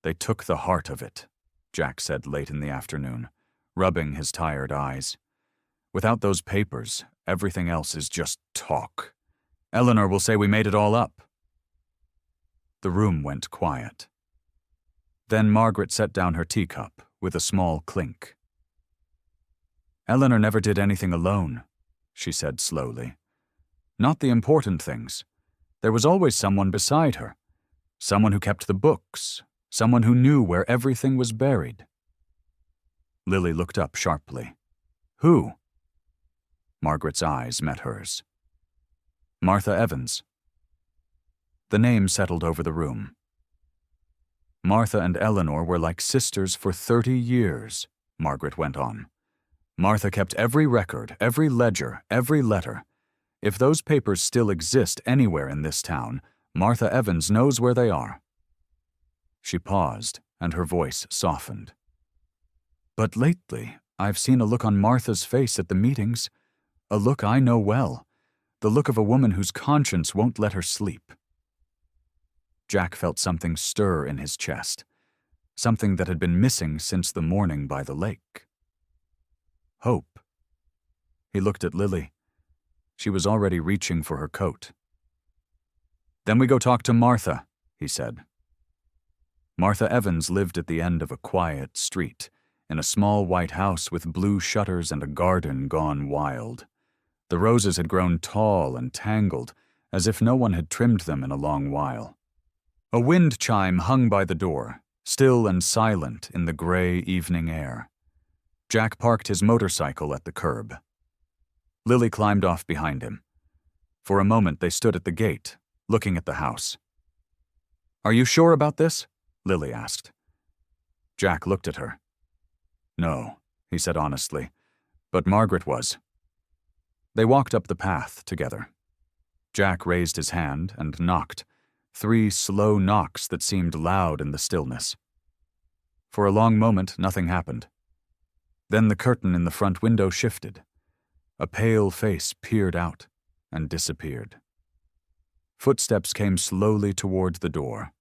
"They took the heart of it," Jack said late in the afternoon, rubbing his tired eyes. "Without those papers, everything else is just talk. Eleanor will say we made it all up." The room went quiet. Then Margaret set down her teacup with a small clink. "Eleanor never did anything alone," she said slowly. "Not the important things. There was always someone beside her. Someone who kept the books. Someone who knew where everything was buried." Lily looked up sharply. "Who?" Margaret's eyes met hers. "Martha Evans." The name settled over the room. "Martha and Eleanor were like sisters for 30 years, Margaret went on. "Martha kept every record, every ledger, every letter. If those papers still exist anywhere in this town, Martha Evans knows where they are." She paused, and her voice softened. "But lately, I've seen a look on Martha's face at the meetings, a look I know well, the look of a woman whose conscience won't let her sleep." Jack felt something stir in his chest, something that had been missing since the morning by the lake. Hope. He looked at Lily. She was already reaching for her coat. "Then we go talk to Martha," he said. Martha Evans lived at the end of a quiet street, in a small white house with blue shutters and a garden gone wild. The roses had grown tall and tangled, as if no one had trimmed them in a long while. A wind chime hung by the door, still and silent in the gray evening air. Jack parked his motorcycle at the curb. Lily climbed off behind him. For a moment they stood at the gate, looking at the house. "Are you sure about this?" Lily asked. Jack looked at her. "No," he said honestly, "but Margaret was." They walked up the path together. Jack raised his hand and knocked, 3 slow knocks that seemed loud in the stillness. For a long moment, nothing happened. Then the curtain in the front window shifted. A pale face peered out and disappeared. Footsteps came slowly toward the door.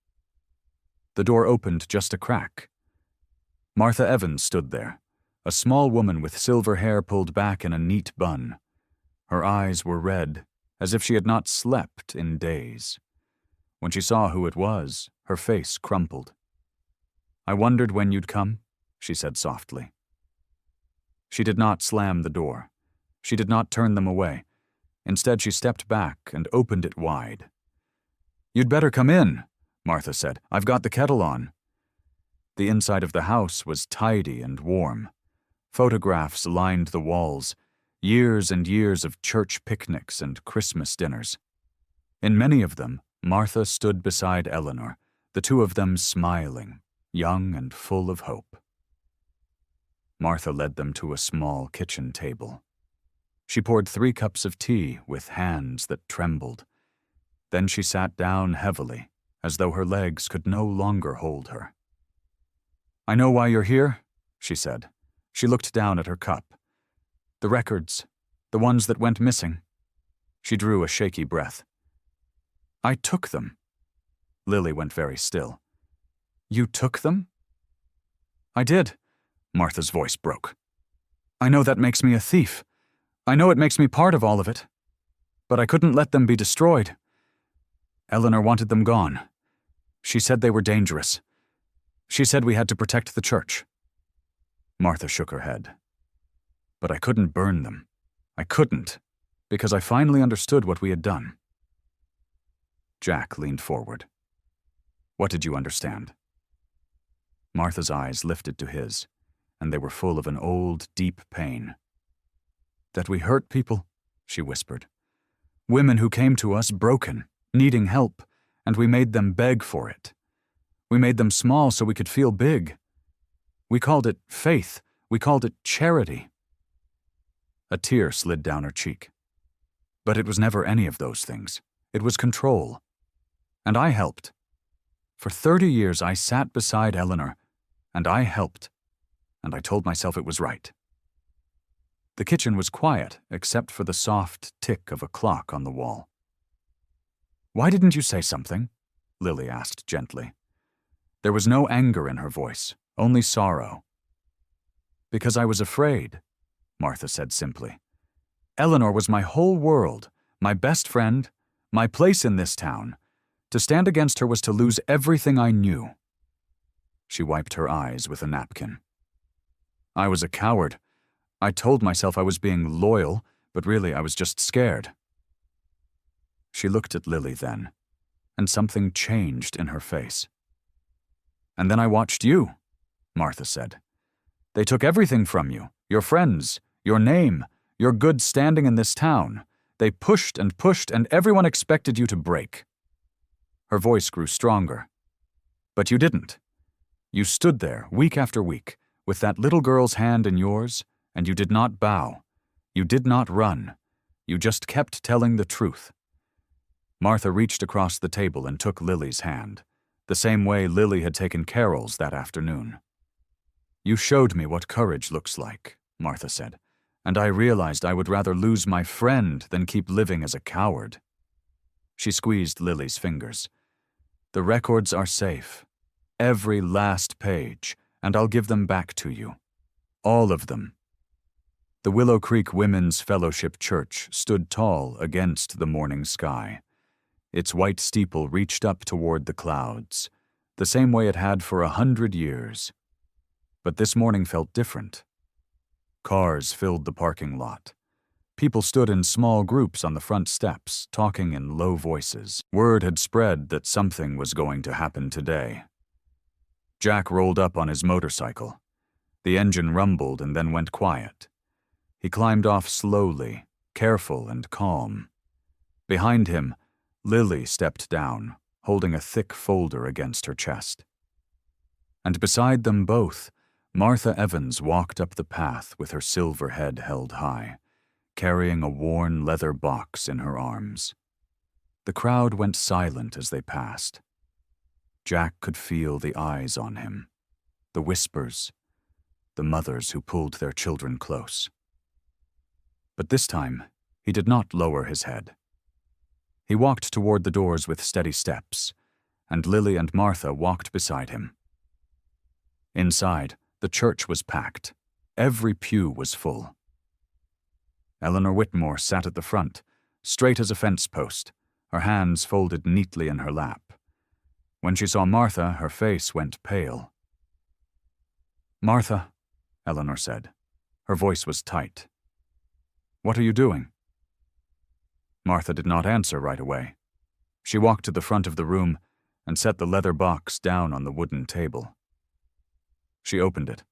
The door opened just a crack. Martha Evans stood there, a small woman with silver hair pulled back in a neat bun. Her eyes were red, as if she had not slept in days. When she saw who it was, her face crumpled. "I wondered when you'd come," she said softly. She did not slam the door. She did not turn them away. Instead, she stepped back and opened it wide. "You'd better come in," Martha said. "I've got the kettle on." The inside of the house was tidy and warm. Photographs lined the walls, years and years of church picnics and Christmas dinners. In many of them, Martha stood beside Eleanor, the two of them smiling, young and full of hope. Martha led them to a small kitchen table. She poured 3 cups of tea with hands that trembled. Then she sat down heavily, as though her legs could no longer hold her. "I know why you're here," she said. She looked down at her cup. "The records, the ones that went missing." She drew a shaky breath. "I took them." Lily went very still. "You took them?" "I did," Martha's voice broke. "I know that makes me a thief. I know it makes me part of all of it. But I couldn't let them be destroyed. Eleanor wanted them gone. She said they were dangerous. She said we had to protect the church." Martha shook her head. "But I couldn't burn them. I couldn't, because I finally understood what we had done." Jack leaned forward. "What did you understand?" Martha's eyes lifted to his, and they were full of an old, deep pain. "That we hurt people," she whispered. "Women who came to us broken, needing help, and we made them beg for it. We made them small so we could feel big. We called it faith. We called it charity." A tear slid down her cheek. "But it was never any of those things. It was control. And I helped. For 30 years I sat beside Eleanor, and I helped, and I told myself it was right." The kitchen was quiet, except for the soft tick of a clock on the wall. "Why didn't you say something?" Lily asked gently. There was no anger in her voice, only sorrow. "Because I was afraid," Martha said simply. "Eleanor was my whole world, my best friend, my place in this town. To stand against her was to lose everything I knew." She wiped her eyes with a napkin. "I was a coward. I told myself I was being loyal, but really I was just scared." She looked at Lily then, and something changed in her face. "And then I watched you," Martha said. "They took everything from you, your friends, your name, your good standing in this town. They pushed, and everyone expected you to break." Her voice grew stronger. "But you didn't. You stood there, week after week, with that little girl's hand in yours, and you did not bow. You did not run. You just kept telling the truth." Martha reached across the table and took Lily's hand, the same way Lily had taken Carol's that afternoon. "You showed me what courage looks like," Martha said, "and I realized I would rather lose my friend than keep living as a coward." She squeezed Lily's fingers. "The records are safe. Every last page, and I'll give them back to you. All of them." The Willow Creek Women's Fellowship Church stood tall against the morning sky. Its white steeple reached up toward the clouds, the same way it had for 100 years. But this morning felt different. Cars filled the parking lot. People stood in small groups on the front steps, talking in low voices. Word had spread that something was going to happen today. Jack rolled up on his motorcycle. The engine rumbled and then went quiet. He climbed off slowly, careful and calm. Behind him, Lily stepped down, holding a thick folder against her chest. And beside them both, Martha Evans walked up the path with her silver head held high, carrying a worn leather box in her arms. The crowd went silent as they passed. Jack could feel the eyes on him, the whispers, the mothers who pulled their children close. But this time, he did not lower his head. He walked toward the doors with steady steps, and Lily and Martha walked beside him. Inside, the church was packed. Every pew was full. Eleanor Whitmore sat at the front, straight as a fence post, her hands folded neatly in her lap. When she saw Martha, her face went pale. "Martha," Eleanor said. Her voice was tight. "What are you doing?" Martha did not answer right away. She walked to the front of the room and set the leather box down on the wooden table. She opened it.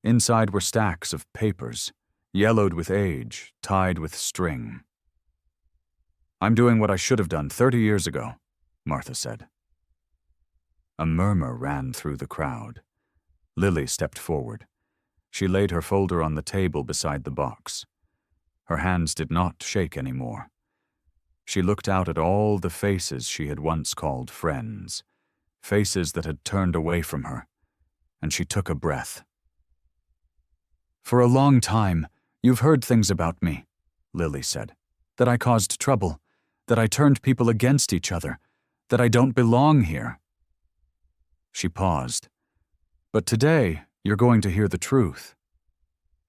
Inside were stacks of papers, yellowed with age, tied with string. "I'm doing what I should have done 30 years ago," Martha said. A murmur ran through the crowd. Lily stepped forward. She laid her folder on the table beside the box. Her hands did not shake anymore. She looked out at all the faces she had once called friends, faces that had turned away from her, and she took a breath. "For a long time, you've heard things about me," Lily said, "that I caused trouble, that I turned people against each other, that I don't belong here." She paused. "But today, you're going to hear the truth.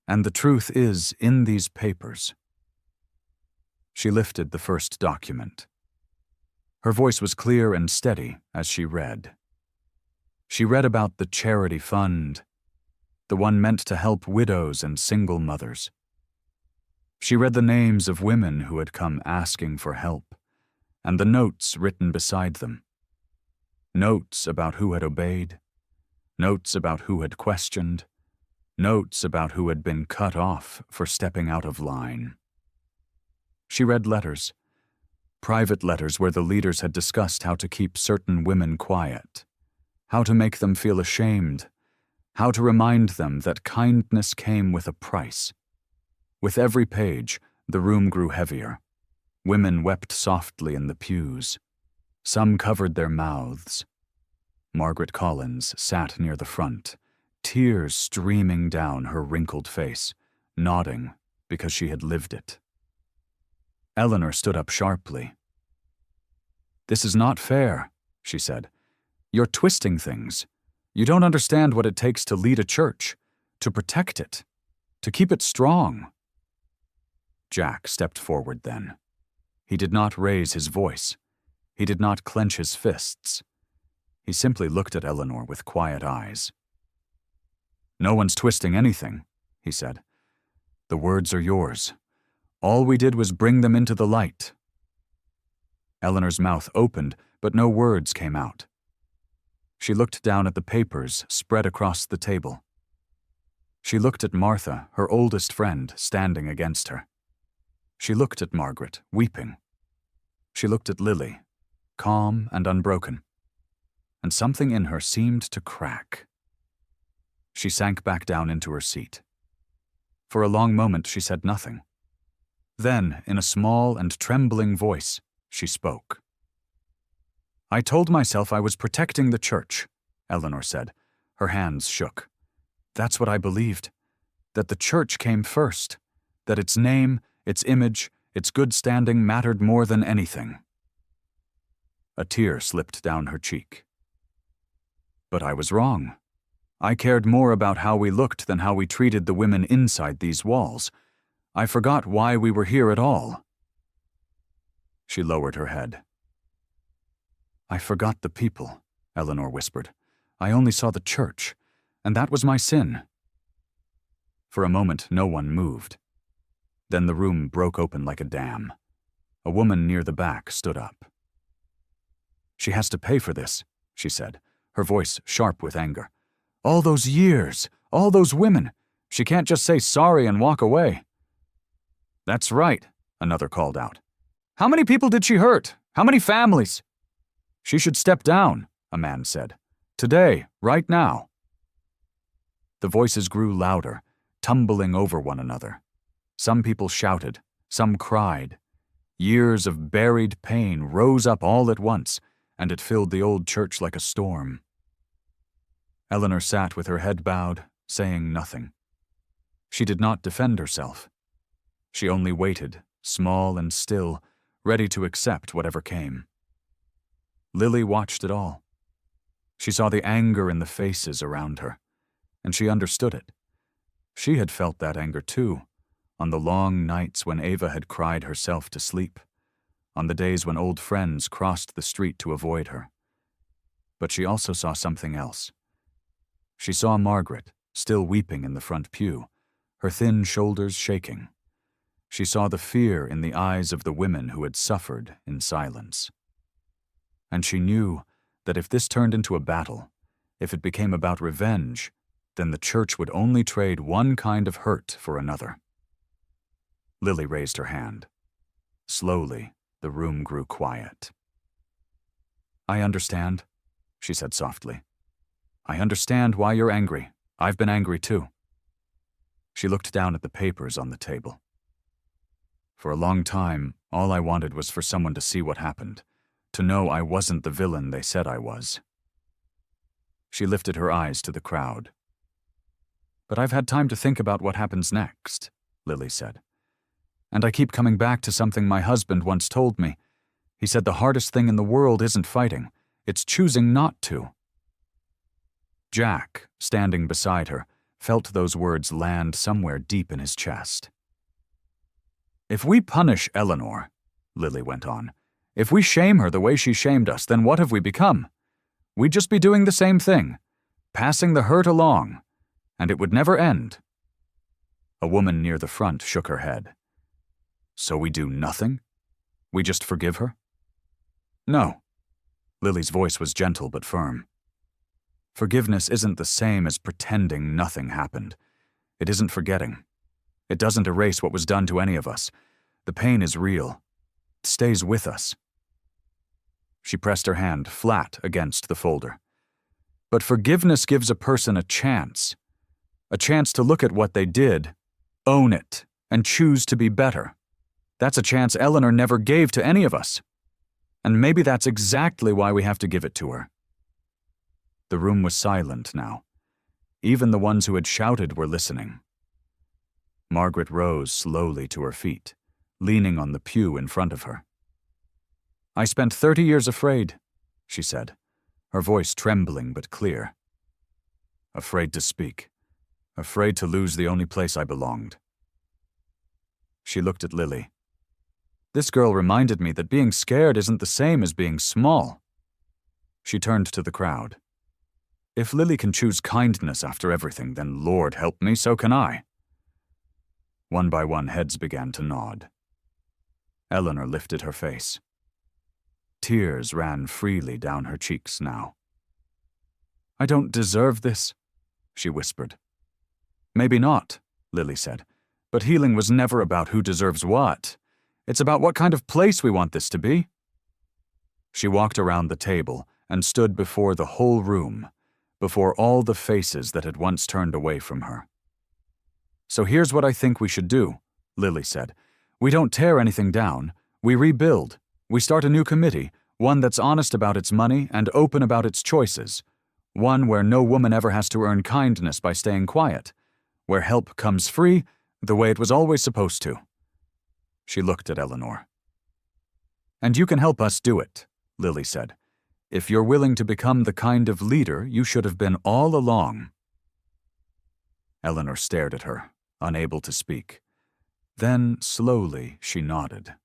And the truth is in these papers." She lifted the first document. Her voice was clear and steady as she read. She read about the charity fund, the one meant to help widows and single mothers. She read the names of women who had come asking for help, and the notes written beside them. Notes about who had obeyed, notes about who had questioned, notes about who had been cut off for stepping out of line. She read letters, private letters where the leaders had discussed how to keep certain women quiet, how to make them feel ashamed, how to remind them that kindness came with a price. With every page, the room grew heavier. Women wept softly in the pews. Some covered their mouths. Margaret Collins sat near the front, tears streaming down her wrinkled face, nodding because she had lived it. Eleanor stood up sharply. "This is not fair," she said. "You're twisting things. You don't understand what it takes to lead a church, to protect it, to keep it strong." Jack stepped forward then. He did not raise his voice. He did not clench his fists. He simply looked at Eleanor with quiet eyes. "No one's twisting anything," he said. "The words are yours. All we did was bring them into the light." Eleanor's mouth opened, but no words came out. She looked down at the papers spread across the table. She looked at Martha, her oldest friend, standing against her. She looked at Margaret, weeping. She looked at Lily, calm and unbroken. And something in her seemed to crack. She sank back down into her seat. For a long moment she said nothing. Then, in a small and trembling voice, she spoke. "I told myself I was protecting the church," Eleanor said. Her hands shook. "That's what I believed. That the church came first. That its name, its image, its good standing mattered more than anything." A tear slipped down her cheek. "But I was wrong. I cared more about how we looked than how we treated the women inside these walls. I forgot why we were here at all." She lowered her head. "I forgot the people," Eleanor whispered. "I only saw the church, and that was my sin." For a moment, no one moved. Then the room broke open like a dam. A woman near the back stood up. "She has to pay for this," she said, her voice sharp with anger. "All those years, all those women. She can't just say sorry and walk away." "That's right," another called out. "How many people did she hurt? How many families?" "She should step down," a man said. "Today, right now." The voices grew louder, tumbling over one another. Some people shouted, some cried. Years of buried pain rose up all at once, and it filled the old church like a storm. Eleanor sat with her head bowed, saying nothing. She did not defend herself. She only waited, small and still, ready to accept whatever came. Lily watched it all. She saw the anger in the faces around her, and she understood it. She had felt that anger too, on the long nights when Ava had cried herself to sleep, on the days when old friends crossed the street to avoid her. But she also saw something else. She saw Margaret, still weeping in the front pew, her thin shoulders shaking. She saw the fear in the eyes of the women who had suffered in silence. And she knew that if this turned into a battle, if it became about revenge, then the church would only trade one kind of hurt for another. Lily raised her hand. Slowly, the room grew quiet. "I understand," she said softly. "I understand why you're angry. I've been angry too." She looked down at the papers on the table. "For a long time, all I wanted was for someone to see what happened, to know I wasn't the villain they said I was." She lifted her eyes to the crowd. "But I've had time to think about what happens next," Lily said. "And I keep coming back to something my husband once told me. He said the hardest thing in the world isn't fighting, it's choosing not to." Jack, standing beside her, felt those words land somewhere deep in his chest. "If we punish Eleanor," Lily went on, "if we shame her the way she shamed us, then what have we become? We'd just be doing the same thing, passing the hurt along, and it would never end." A woman near the front shook her head. "So we do nothing? We just forgive her?" "No." Lily's voice was gentle but firm. "Forgiveness isn't the same as pretending nothing happened. It isn't forgetting. It doesn't erase what was done to any of us. The pain is real. It stays with us." She pressed her hand flat against the folder. "But forgiveness gives a person a chance to look at what they did, own it, and choose to be better. That's a chance Eleanor never gave to any of us. And maybe that's exactly why we have to give it to her." The room was silent now. Even the ones who had shouted were listening. Margaret rose slowly to her feet, leaning on the pew in front of her. "I spent 30 years afraid," she said, her voice trembling but clear. "Afraid to speak. Afraid to lose the only place I belonged." She looked at Lily. "This girl reminded me that being scared isn't the same as being small." She turned to the crowd. "If Lily can choose kindness after everything, then Lord help me, so can I." One by one, heads began to nod. Eleanor lifted her face. Tears ran freely down her cheeks now. "I don't deserve this," she whispered. "Maybe not," Lily said, "but healing was never about who deserves what. It's about what kind of place we want this to be." She walked around the table and stood before the whole room, before all the faces that had once turned away from her. "So here's what I think we should do," Lily said. "We don't tear anything down. We rebuild. We start a new committee, one that's honest about its money and open about its choices. One where no woman ever has to earn kindness by staying quiet. Where help comes free, the way it was always supposed to." She looked at Eleanor. "And you can help us do it," Lily said. "If you're willing to become the kind of leader you should have been all along." Eleanor stared at her, unable to speak. Then, slowly, she nodded.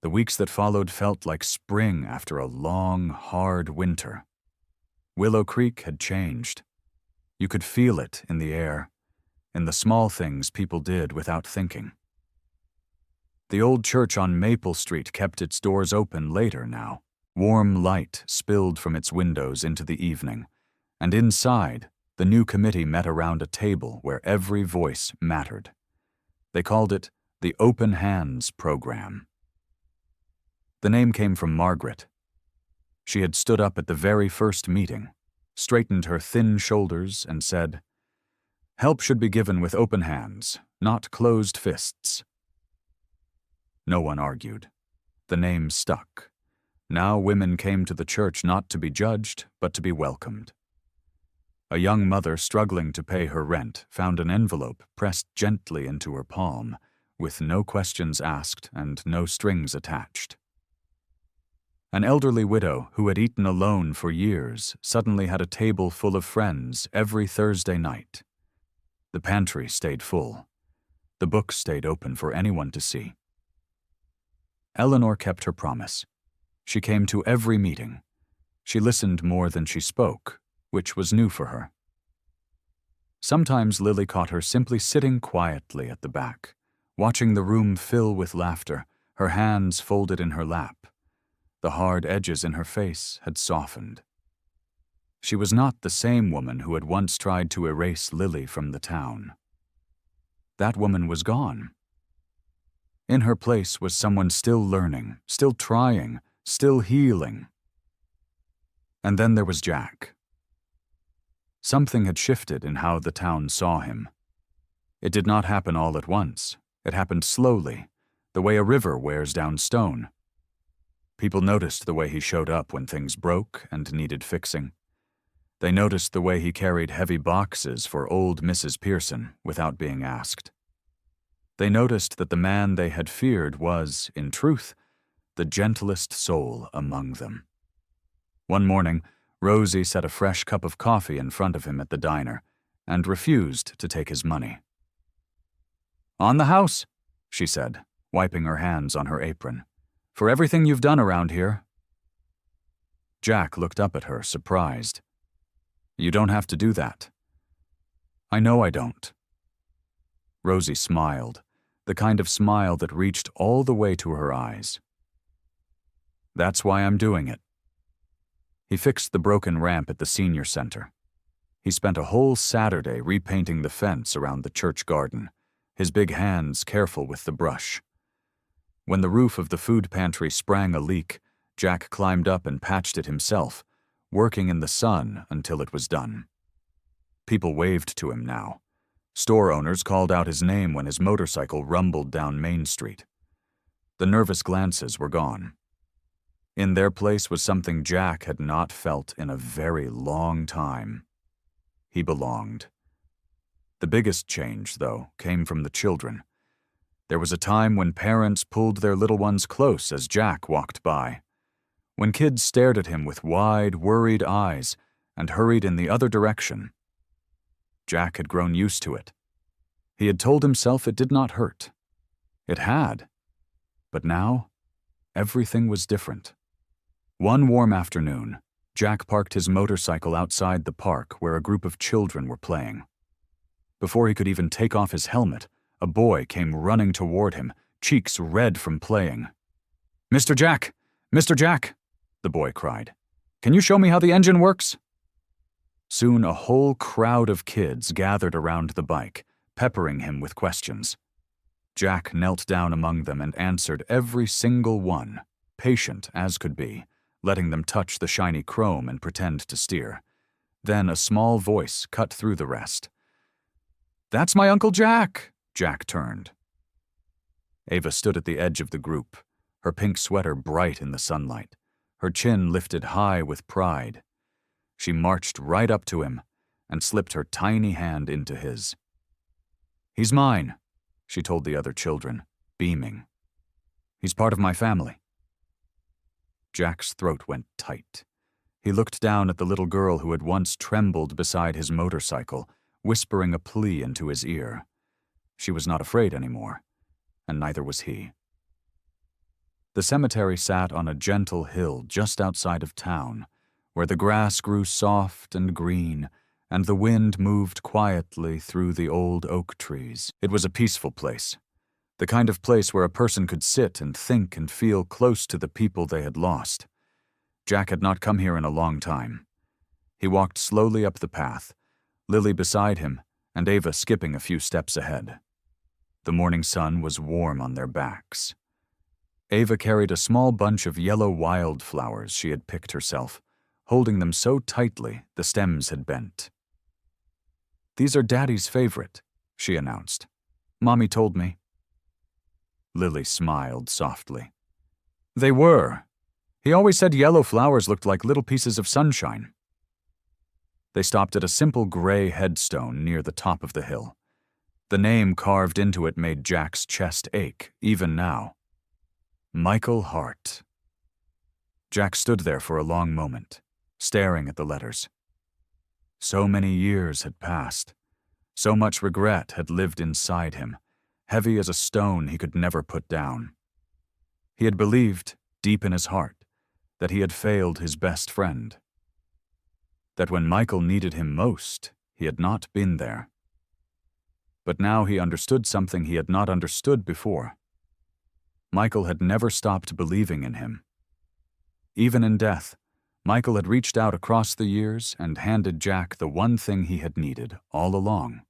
The weeks that followed felt like spring after a long, hard winter. Willow Creek had changed. You could feel it in the air, in the small things people did without thinking. The old church on Maple Street kept its doors open later now. Warm light spilled from its windows into the evening, and inside, the new committee met around a table where every voice mattered. They called it the Open Hands Program. The name came from Margaret. She had stood up at the very first meeting, straightened her thin shoulders, and said, "Help should be given with open hands, not closed fists." No one argued. The name stuck. Now women came to the church not to be judged, but to be welcomed. A young mother struggling to pay her rent found an envelope pressed gently into her palm, with no questions asked and no strings attached. An elderly widow who had eaten alone for years suddenly had a table full of friends every Thursday night. The pantry stayed full. The books stayed open for anyone to see. Eleanor kept her promise. She came to every meeting. She listened more than she spoke, which was new for her. Sometimes Lily caught her simply sitting quietly at the back, watching the room fill with laughter, her hands folded in her lap. The hard edges in her face had softened. She was not the same woman who had once tried to erase Lily from the town. That woman was gone. In her place was someone still learning, still trying, still healing. And then there was Jack. Something had shifted in how the town saw him. It did not happen all at once. It happened slowly, the way a river wears down stone. People noticed the way he showed up when things broke and needed fixing. They noticed the way he carried heavy boxes for old Mrs. Pearson without being asked. They noticed that the man they had feared was, in truth, the gentlest soul among them. One morning, Rosie set a fresh cup of coffee in front of him at the diner and refused to take his money. "On the house," she said, wiping her hands on her apron, "for everything you've done around here." Jack looked up at her, surprised. "You don't have to do that." "I know I don't." Rosie smiled, the kind of smile that reached all the way to her eyes. "That's why I'm doing it." He fixed the broken ramp at the senior center. He spent a whole Saturday repainting the fence around the church garden, his big hands careful with the brush. When the roof of the food pantry sprang a leak, Jack climbed up and patched it himself, working in the sun until it was done. People waved to him now. Store owners called out his name when his motorcycle rumbled down Main Street. The nervous glances were gone. In their place was something Jack had not felt in a very long time. He belonged. The biggest change, though, came from the children. There was a time when parents pulled their little ones close as Jack walked by. When kids stared at him with wide, worried eyes and hurried in the other direction. Jack had grown used to it. He had told himself it did not hurt. It had. But now, everything was different. One warm afternoon, Jack parked his motorcycle outside the park where a group of children were playing. Before he could even take off his helmet, a boy came running toward him, cheeks red from playing. "Mr. Jack! Mr. Jack!" the boy cried. "Can you show me how the engine works?" Soon a whole crowd of kids gathered around the bike, peppering him with questions. Jack knelt down among them and answered every single one, patient as could be, letting them touch the shiny chrome and pretend to steer. Then a small voice cut through the rest. "That's my Uncle Jack!" Jack turned. Ava stood at the edge of the group, her pink sweater bright in the sunlight, her chin lifted high with pride. She marched right up to him and slipped her tiny hand into his. "He's mine," she told the other children, beaming. "He's part of my family." Jack's throat went tight. He looked down at the little girl who had once trembled beside his motorcycle, whispering a plea into his ear. She was not afraid anymore, and neither was he. The cemetery sat on a gentle hill just outside of town, where the grass grew soft and green, and the wind moved quietly through the old oak trees. It was a peaceful place, the kind of place where a person could sit and think and feel close to the people they had lost. Jack had not come here in a long time. He walked slowly up the path, Lily beside him and Ava skipping a few steps ahead. The morning sun was warm on their backs. Ava carried a small bunch of yellow wildflowers she had picked herself, holding them so tightly the stems had bent. "These are Daddy's favorite," she announced. "Mommy told me." Lily smiled softly. "They were. He always said yellow flowers looked like little pieces of sunshine." They stopped at a simple gray headstone near the top of the hill. The name carved into it made Jack's chest ache, even now. Michael Hart. Jack stood there for a long moment, staring at the letters. So many years had passed. So much regret had lived inside him, heavy as a stone he could never put down. He had believed, deep in his heart, that he had failed his best friend. That when Michael needed him most, he had not been there. But now he understood something he had not understood before. Michael had never stopped believing in him. Even in death, Michael had reached out across the years and handed Jack the one thing he had needed all along.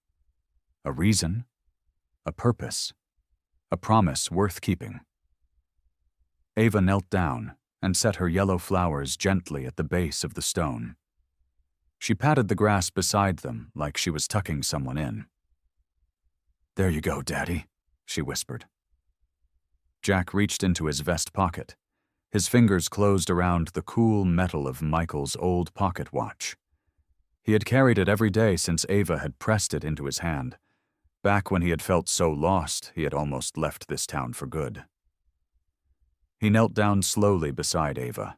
A reason, a purpose, a promise worth keeping. Ava knelt down and set her yellow flowers gently at the base of the stone. She patted the grass beside them like she was tucking someone in. "There you go, Daddy," she whispered. Jack reached into his vest pocket. His fingers closed around the cool metal of Michael's old pocket watch. He had carried it every day since Ava had pressed it into his hand. Back when he had felt so lost, he had almost left this town for good. He knelt down slowly beside Ava.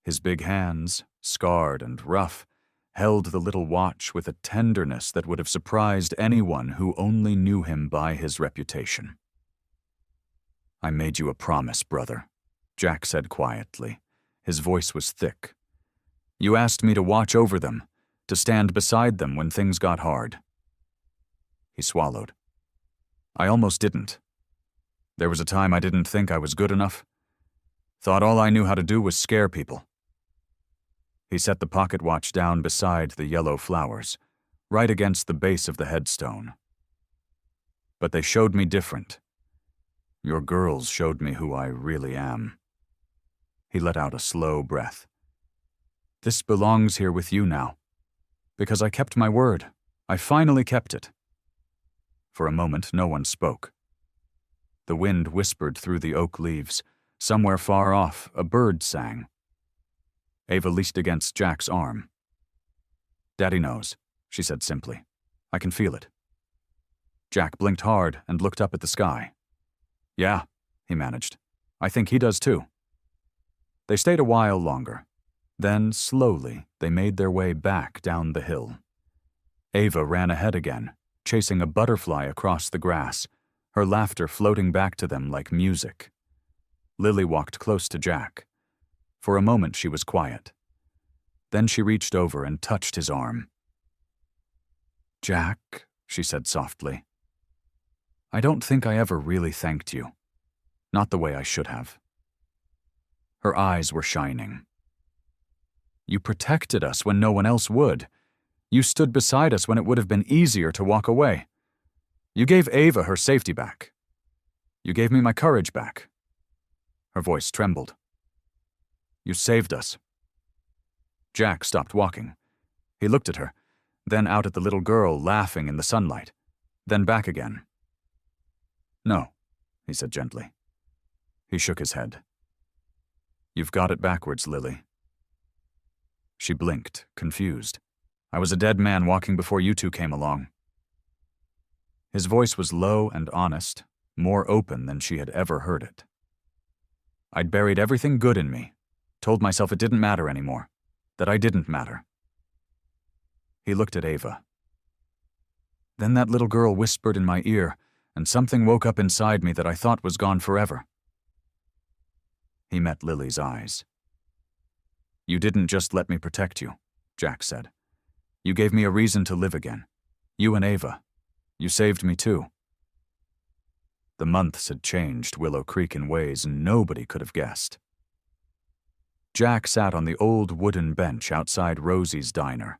His big hands, scarred and rough, held the little watch with a tenderness that would have surprised anyone who only knew him by his reputation. "I made you a promise, brother," Jack said quietly. His voice was thick. "You asked me to watch over them, to stand beside them when things got hard." He swallowed. "I almost didn't. There was a time I didn't think I was good enough. Thought all I knew how to do was scare people." He set the pocket watch down beside the yellow flowers, right against the base of the headstone. "But they showed me different. Your girls showed me who I really am." He let out a slow breath. "This belongs here with you now. Because I kept my word. I finally kept it." For a moment, no one spoke. The wind whispered through the oak leaves. Somewhere far off, a bird sang. Ava leaned against Jack's arm. "Daddy knows," she said simply. "I can feel it." Jack blinked hard and looked up at the sky. "Yeah," he managed. "I think he does too." They stayed a while longer. Then, slowly, they made their way back down the hill. Ava ran ahead again, chasing a butterfly across the grass, her laughter floating back to them like music. Lily walked close to Jack. For a moment she was quiet. Then she reached over and touched his arm. "Jack," she said softly, "I don't think I ever really thanked you. Not the way I should have." Her eyes were shining. "You protected us when no one else would. You stood beside us when it would have been easier to walk away. You gave Ava her safety back. You gave me my courage back." Her voice trembled. "You saved us." Jack stopped walking. He looked at her, then out at the little girl laughing in the sunlight, then back again. "No," he said gently. He shook his head. "You've got it backwards, Lily." She blinked, confused. "I was a dead man walking before you two came along." His voice was low and honest, more open than she had ever heard it. "I'd buried everything good in me, told myself it didn't matter anymore, that I didn't matter." He looked at Ava. "Then that little girl whispered in my ear, and something woke up inside me that I thought was gone forever." He met Lily's eyes. "You didn't just let me protect you," Jack said. "You gave me a reason to live again. You and Ava. You saved me too." The months had changed Willow Creek in ways nobody could have guessed. Jack sat on the old wooden bench outside Rosie's diner,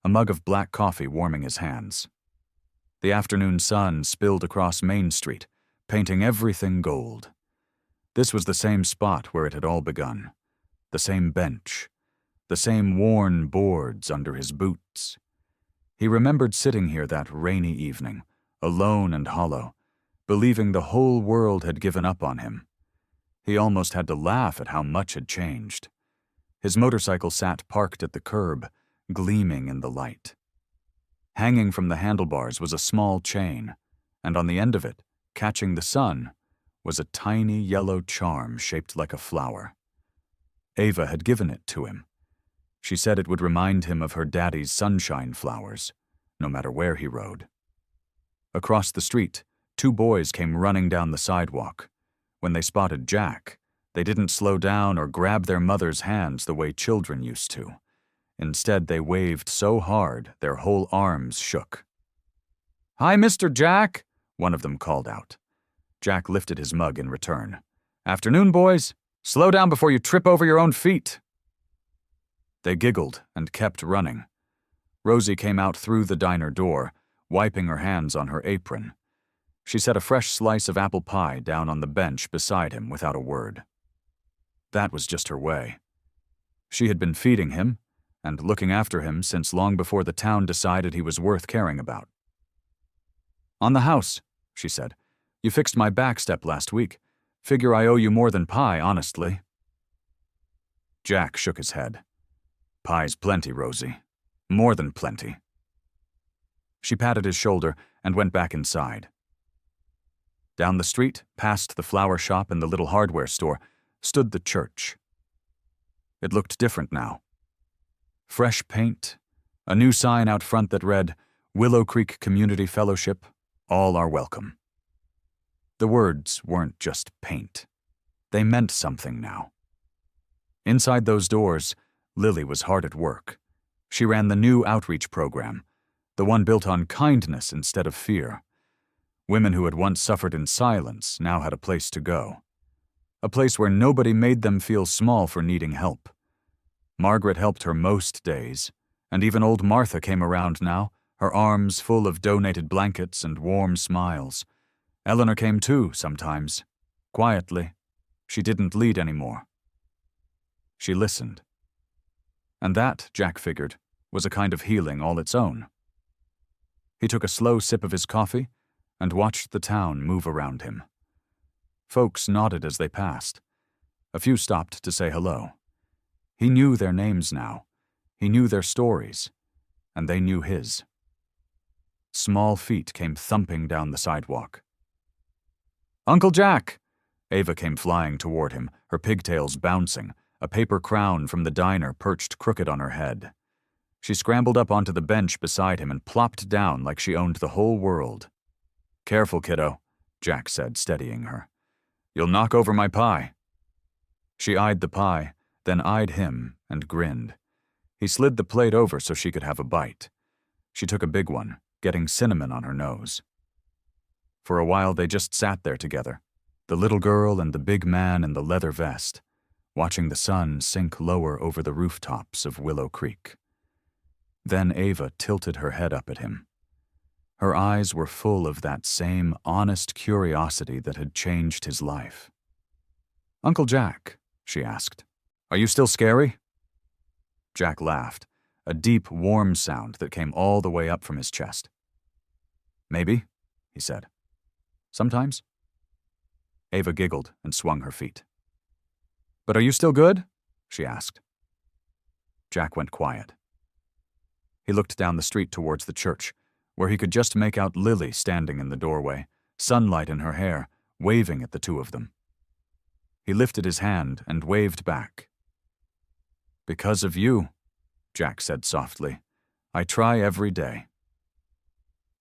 a mug of black coffee warming his hands. The afternoon sun spilled across Main Street, painting everything gold. This was the same spot where it had all begun, the same bench, the same worn boards under his boots. He remembered sitting here that rainy evening, alone and hollow, believing the whole world had given up on him. He almost had to laugh at how much had changed. His motorcycle sat parked at the curb, gleaming in the light. Hanging from the handlebars was a small chain, and on the end of it, catching the sun, was a tiny yellow charm shaped like a flower. Ava had given it to him. She said it would remind him of her daddy's sunshine flowers, no matter where he rode. Across the street, 2 boys came running down the sidewalk. When they spotted Jack, they didn't slow down or grab their mother's hands the way children used to. Instead, they waved so hard their whole arms shook. "Hi, Mr. Jack," one of them called out. Jack lifted his mug in return. "Afternoon, boys. Slow down before you trip over your own feet." They giggled and kept running. Rosie came out through the diner door, wiping her hands on her apron. She set a fresh slice of apple pie down on the bench beside him without a word. That was just her way. She had been feeding him and looking after him since long before the town decided he was worth caring about. "On the house," she said. "You fixed my back step last week. Figure I owe you more than pie, honestly." Jack shook his head. "Pie's plenty, Rosie. More than plenty." She patted his shoulder and went back inside. Down the street, past the flower shop and the little hardware store, stood the church. It looked different now. Fresh paint, a new sign out front that read, "Willow Creek Community Fellowship, all are welcome." The words weren't just paint. They meant something now. Inside those doors, Lily was hard at work. She ran the new outreach program, the one built on kindness instead of fear. Women who had once suffered in silence now had a place to go. A place where nobody made them feel small for needing help. Margaret helped her most days, and even old Martha came around now, her arms full of donated blankets and warm smiles. Eleanor came too, sometimes. Quietly. She didn't lead anymore. She listened. And that, Jack figured, was a kind of healing all its own. He took a slow sip of his coffee and watched the town move around him. Folks nodded as they passed. A few stopped to say hello. He knew their names now. He knew their stories, and they knew his. Small feet came thumping down the sidewalk. "Uncle Jack!" Ava came flying toward him, her pigtails bouncing, a paper crown from the diner perched crooked on her head. She scrambled up onto the bench beside him and plopped down like she owned the whole world. "Careful, kiddo," Jack said, steadying her. "You'll knock over my pie." She eyed the pie, then eyed him and grinned. He slid the plate over so she could have a bite. She took a big one, getting cinnamon on her nose. For a while they just sat there together, the little girl and the big man in the leather vest, watching the sun sink lower over the rooftops of Willow Creek. Then Ava tilted her head up at him. Her eyes were full of that same honest curiosity that had changed his life. "Uncle Jack," she asked, "are you still scary?" Jack laughed, a deep, warm sound that came all the way up from his chest. "Maybe," he said. "Sometimes." Ava giggled and swung her feet. "But are you still good?" she asked. Jack went quiet. He looked down the street towards the church, where he could just make out Lily standing in the doorway, sunlight in her hair, waving at the two of them. He lifted his hand and waved back. "Because of you," Jack said softly, "I try every day."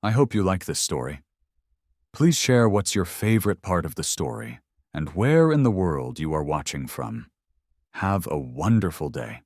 I hope you like this story. Please share what's your favorite part of the story and where in the world you are watching from. Have a wonderful day.